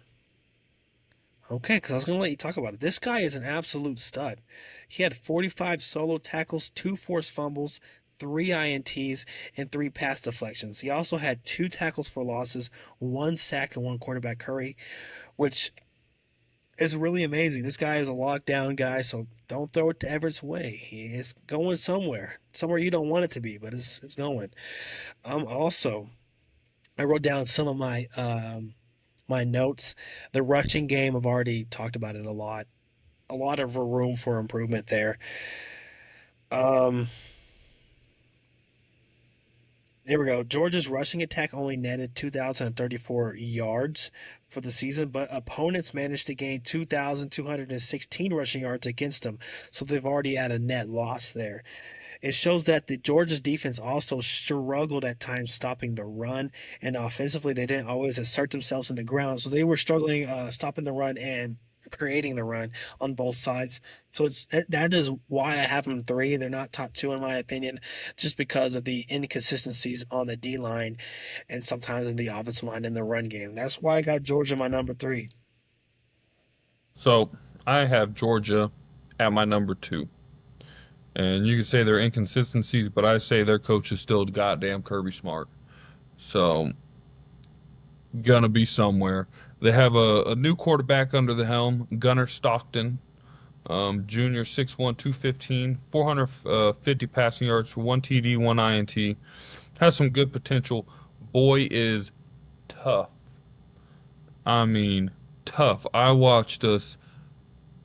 Okay, because I was going to let you talk about it. This guy is an absolute stud. He had 45 solo tackles, 2 forced fumbles, 3 INTs, and 3 pass deflections. He also had 2 tackles for losses, 1 sack, and 1 quarterback hurry, which is really amazing. This guy is a lockdown guy, so don't throw it to Everett's way. He is going somewhere you don't want it to be, but it's going. Also, I wrote down some of my notes. The rushing game, I've already talked about it a lot. A lot of room for improvement there. Um, There we go. Georgia's rushing attack only netted 2,034 yards for the season, but opponents managed to gain 2,216 rushing yards against them. So they've already had a net loss there. It shows that the Georgia's defense also struggled at times stopping the run, and offensively they didn't always assert themselves in the ground. So they were struggling stopping the run and creating the run on both sides. So that is why I have them three. They're not top two in my opinion, just because of the inconsistencies on the D line and sometimes in the offensive line in the run game. That's why I got Georgia my number three. So I have Georgia at my number two. And you can say they're inconsistencies, but I say their coach is still goddamn Kirby Smart. So gonna be somewhere. They have a new quarterback under the helm, Gunnar Stockton, junior, 6'1", 215, 450 passing yards for 1 TD, 1 INT. Has some good potential. Boy is tough. I mean, tough. I watched us.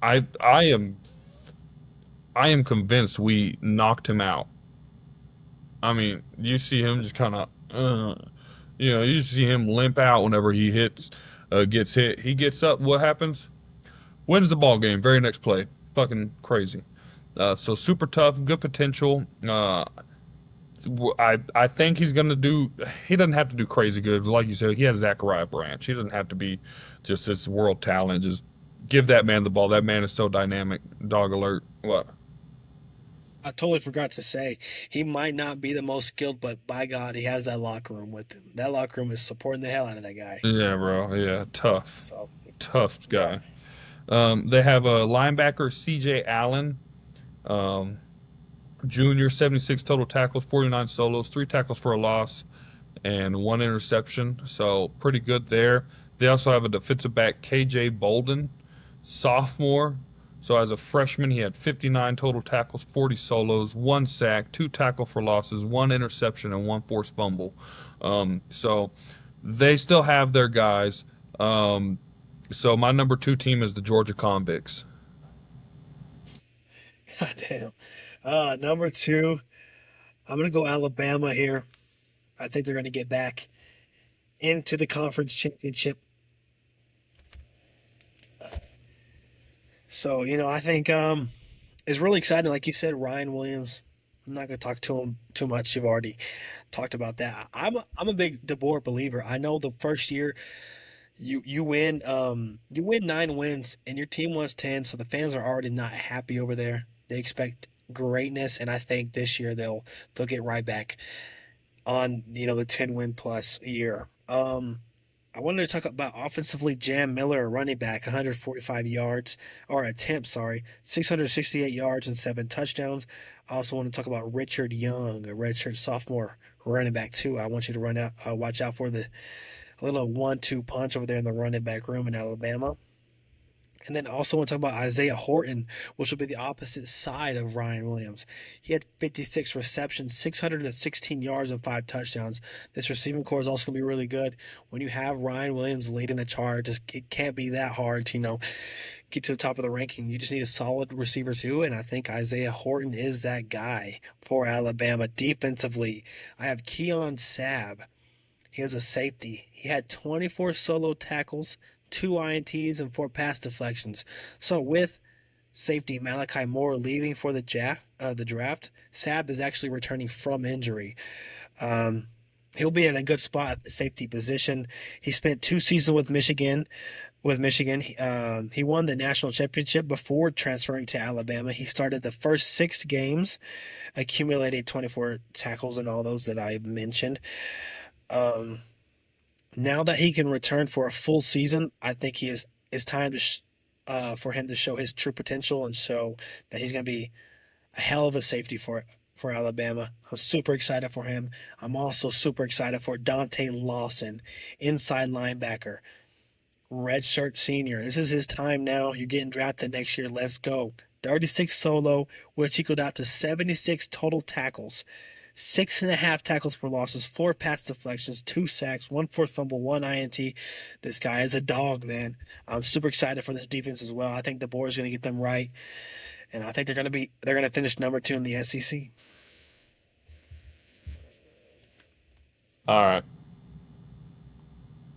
I am convinced we knocked him out. I mean, you see him just kind of, you see him limp out whenever he gets hit. He gets up. What happens? Wins the ball game. Very next play. Fucking crazy. So super tough. Good potential. I think he's gonna do. He doesn't have to do crazy good, like you said. He has Zachariah Branch. He doesn't have to be just this world talent. Just give that man the ball. That man is so dynamic. Dog alert. What? I totally forgot to say he might not be the most skilled, but by God, he has that locker room with him. That locker room is supporting the hell out of that guy. Yeah, bro. Yeah, tough, So, tough yeah. guy. They have a linebacker, C.J. Allen, um, junior, 76 total tackles, 49 solos, three tackles for a loss, and one interception. So pretty good there. They also have a defensive back, KJ Bolden, sophomore. So as a freshman, he had 59 total tackles, 40 solos, one sack, two tackle for losses, one interception, and one forced fumble. So they still have their guys. Um, so my number two team is the Georgia Convicts. God damn. Number two, I'm going to go Alabama here. I think they're going to get back into the conference championship. So, I think it's really exciting. Like you said, Ryan Williams. I'm not going to talk to him too much. You've already talked about that. I'm a big DeBoer believer. I know the first year you win 9 wins and your team wants 10, so the fans are already not happy over there. They expect greatness, and I think this year they'll get right back on the 10-win plus year. I wanted to talk about offensively. Jam Miller, a running back, 145 yards or attempts, sorry, 668 yards and 7 touchdowns. I also want to talk about Richard Young, a redshirt sophomore running back too. I want you to watch out for the little 1-2 punch over there in the running back room in Alabama. And then also want to talk about Isaiah Horton, which will be the opposite side of Ryan Williams. He had 56 receptions, 616 yards, and 5 touchdowns. This receiving core is also going to be really good. When you have Ryan Williams leading the charge, it can't be that hard to, get to the top of the ranking. You just need a solid receiver too, and I think Isaiah Horton is that guy for Alabama. Defensively, I have Keon Sabb. He was a safety. He had 24 solo tackles, 2 INTs, and 4 pass deflections. So with safety Malachi Moore leaving for the draft, Sabb is actually returning from injury. Um, he'll be in a good spot at the safety position. He spent 2 seasons with Michigan. He won the national championship before transferring to Alabama. He started the first 6 games, accumulated 24 tackles and all those that I mentioned. Um, Now that he can return for a full season, I think it's time for him to show his true potential and show that he's going to be a hell of a safety for Alabama. I'm super excited for him. I'm also super excited for Dante Lawson, inside linebacker, redshirt senior. This is his time now. You're getting drafted next year. Let's go. 36 solo, which equaled out to 76 total tackles. 6.5 tackles for losses, 4 pass deflections, 2 sacks, 1 forced fumble, 1 INT. This guy is a dog, man. I'm super excited for this defense as well. I think the board's going to get them right, and I think they're going to finish number 2 in the SEC. All right,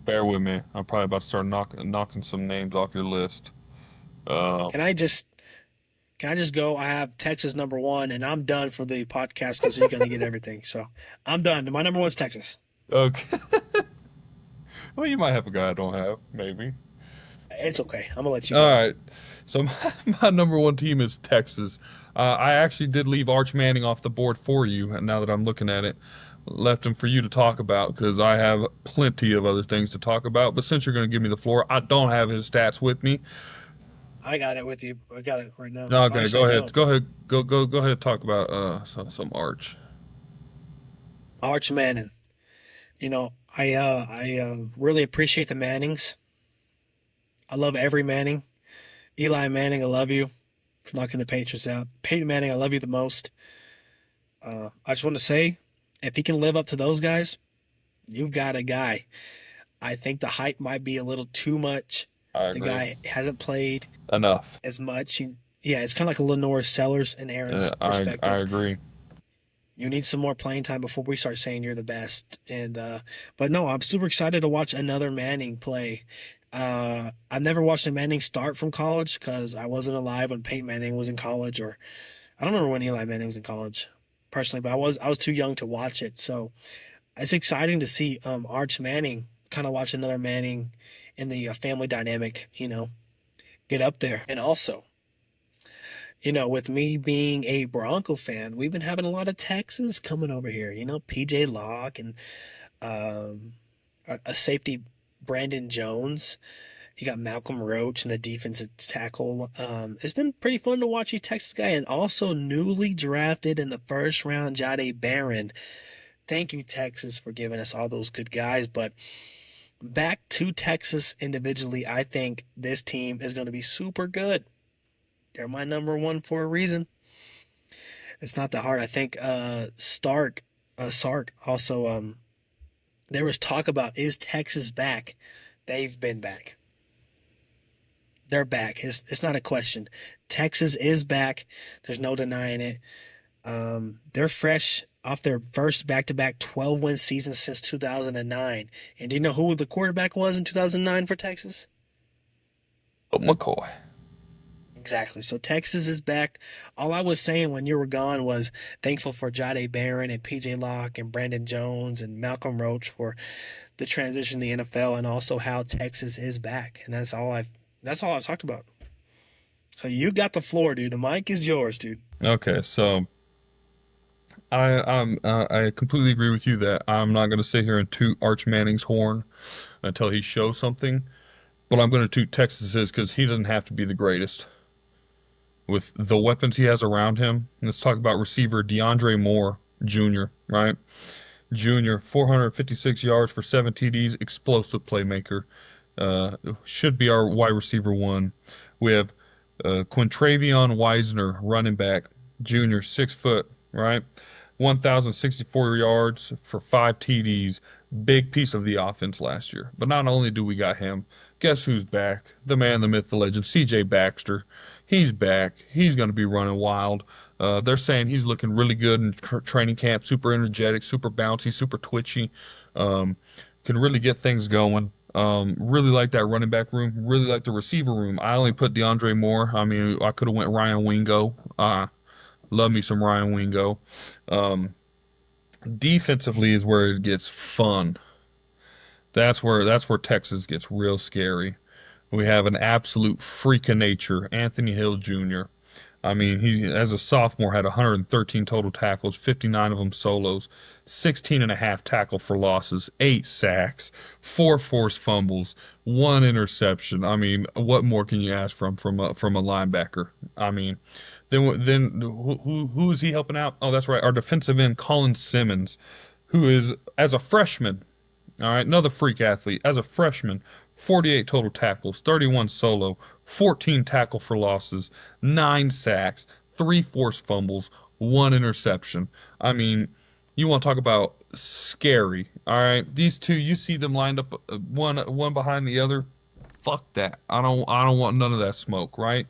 bear with me. I'm probably about to start knocking some names off your list. Uh, Can I just go? I have Texas number 1, and I'm done for the podcast because he's going to get everything. So I'm done. My number 1's Texas. okay. Well, you might have a guy I don't have, maybe. It's okay. I'm gonna let you All go. right. So my number one team is Texas. I actually did leave Arch Manning off the board for you. And now that I'm looking at it, left him for you to talk about because I have plenty of other things to talk about. But since you're going to give me the floor, I don't have his stats with me. I got it with you. I got it right now. Okay, Actually, go I ahead. don't. Go ahead. Go ahead. Talk about some Arch. Arch Manning. I really appreciate the Mannings. I love every Manning. Eli Manning, I love you for knocking the Patriots out. Peyton Manning, I love you the most. I just want to say, if he can live up to those guys, you've got a guy. I think the hype might be a little too much. I The agree. guy hasn't played Enough. as much. Yeah, it's kind of like a Lenore Sellers in Aaron's I perspective. agree. You need some more playing time before we start saying you're the best. But no, I'm super excited to watch another Manning play. I never watched a Manning start from college because I wasn't alive when Peyton Manning was in college, or I don't remember when Eli Manning was in college. personally, but I was too young to watch it. So it's exciting to see Arch Manning, kind of watch another Manning in the family dynamic, get up there. And also, with me being a Bronco fan, we've been having a lot of Texas coming over here. PJ Locke and a safety, Brandon Jones. You got Malcolm Roach and the defensive tackle. It's been pretty fun to watch these Texas guy, and also newly drafted in the first round, Jade Barron. Thank you, Texas, for giving us all those good guys. But back to Texas individually, I think this team is going to be super good. They're my number one for a reason. It's not that hard. I think Sark also. There was talk about, is Texas back? They've been back. They're back. It's not a question. Texas is back. There's no denying it. They're fresh off their first back-to-back 12-win season since 2009. And do you know who the quarterback was in 2009 for Texas? Oh, McCoy. Exactly. So Texas is back. All I was saying when you were gone was thankful for Jade Barron and PJ Locke and Brandon Jones and Malcolm Roach for the transition to the NFL, and also how Texas is back. And that's all I've talked about. So you got the floor, dude. The mic is yours, dude. Okay, so I completely agree with you that I'm not going to sit here and toot Arch Manning's horn until he shows something, but I'm going to toot Texas's because he doesn't have to be the greatest. With the weapons he has around him, let's talk about receiver DeAndre Moore Jr., right? Jr., 456 yards for 7 TDs, explosive playmaker. Should be our wide receiver one. We have Quintravion Wisner, running back, junior, 6 foot, right? 1,064 yards for 5 TDs. Big piece of the offense last year. But not only do we got him, guess who's back? The man, the myth, the legend, C.J. Baxter. He's back. He's going to be running wild. They're saying he's looking really good in training camp, super energetic, super bouncy, super twitchy. Can really get things going. Really like that running back room. Really like the receiver room. I only put DeAndre Moore. I mean, I could have went Ryan Wingo. Love me some Ryan Wingo. Defensively is where it gets fun. That's where Texas gets real scary. We have an absolute freak of nature, Anthony Hill Jr. I mean, he, as a sophomore, had 113 total tackles, 59 of them solos, 16 and a half tackle for losses, 8 sacks, 4 forced fumbles, 1 interception. I mean, what more can you ask from a linebacker? I mean, then who is he helping out? Oh, that's right, our defensive end, Colin Simmons, who is, as a freshman, all right, another freak athlete. As a freshman, 48 total tackles, 31 solo, 14 tackle for losses, 9 sacks, 3 forced fumbles, 1 interception. I mean, you want to talk about scary, all right? These two, you see them lined up one behind the other. Fuck that. I don't want none of that smoke, right?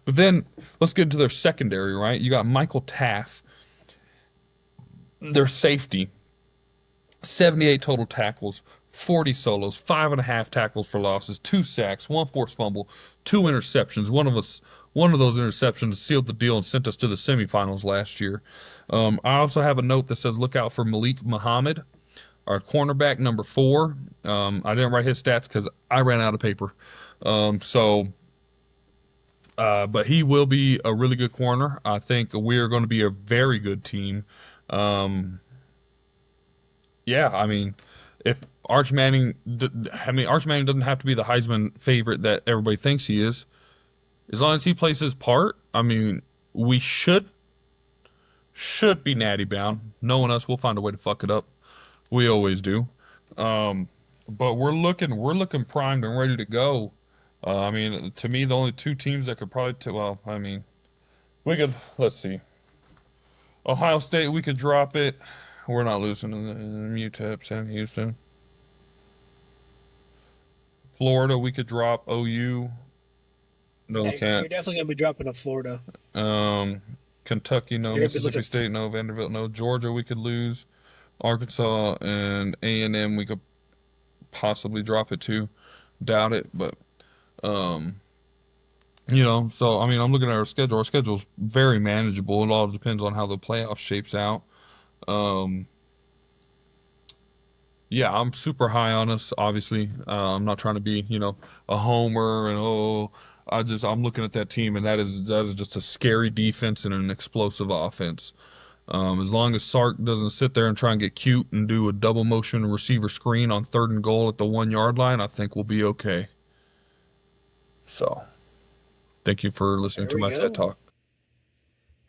But then let's get into their secondary, right? You got Michael Taff, their safety. 78 total tackles, 40 solos, 5.5 tackles for losses, 2 sacks, 1 forced fumble, 2 interceptions. One of those interceptions sealed the deal and sent us to the semifinals last year. I also have a note that says look out for Malik Muhammad, our cornerback number 4. I didn't write his stats because I ran out of paper. But he will be a really good corner. I think we are going to be a very good team. Yeah, I mean, if Arch Manning, Arch Manning doesn't have to be the Heisman favorite that everybody thinks he is. As long as he plays his part, I mean, we should be natty bound. Knowing us, we'll find a way to fuck it up. We always do. But we're looking primed and ready to go. I mean, to me, the only 2 teams that could probably, let's see. Ohio State, we could drop it. We're not losing in the UTEP, Sam Houston. Florida, we could drop. OU. No, we Hey, can't. you're definitely gonna be dropping to Florida. Kentucky, no. You're gonna be Mississippi looking. State, no. Vanderbilt, no. Georgia, we could lose. Arkansas and A&M, we could possibly drop it to. Doubt it, but You know, so I mean, I'm looking at our schedule. Our schedule's very manageable. It all depends on how the playoff shapes out. Um, yeah, I'm super high on us. Obviously, I'm not trying to be, a homer and I'm looking at that team and that is just a scary defense and an explosive offense. As long as Sark doesn't sit there and try and get cute and do a double motion receiver screen on 3rd and goal at the 1 yard line, I think we'll be okay. So, thank you for listening There to we my TED go. talk.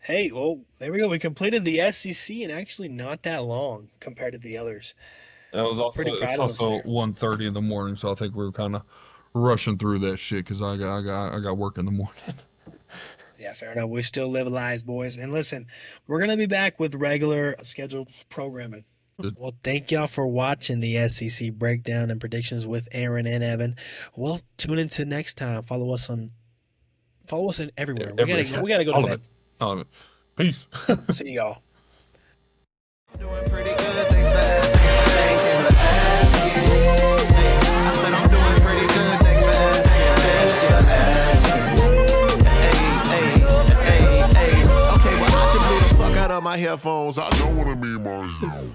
Hey, well, there we go. We completed the SEC in actually not that long compared to the others. Pretty It's proud of us also there. 1:30 in the morning, so I think we were kind of rushing through that shit because I got work in the morning. Yeah, fair enough. We still live lives, boys. And listen, we're going to be back with regular scheduled programming. Just Well, thank y'all for watching the SEC breakdown and predictions with Aaryn and Evan. We'll tune into next time. Follow us in everywhere. We every gotta we gotta go to all of it, bed. all of it. Peace. See y'all. Doing pretty good, thanks for asking. Thanks for asking. I said I'm doing pretty good, thanks for asking. Thanks for asking. Hey. Okay, well, I just blew the fuck out of my headphones. I know what I mean, man.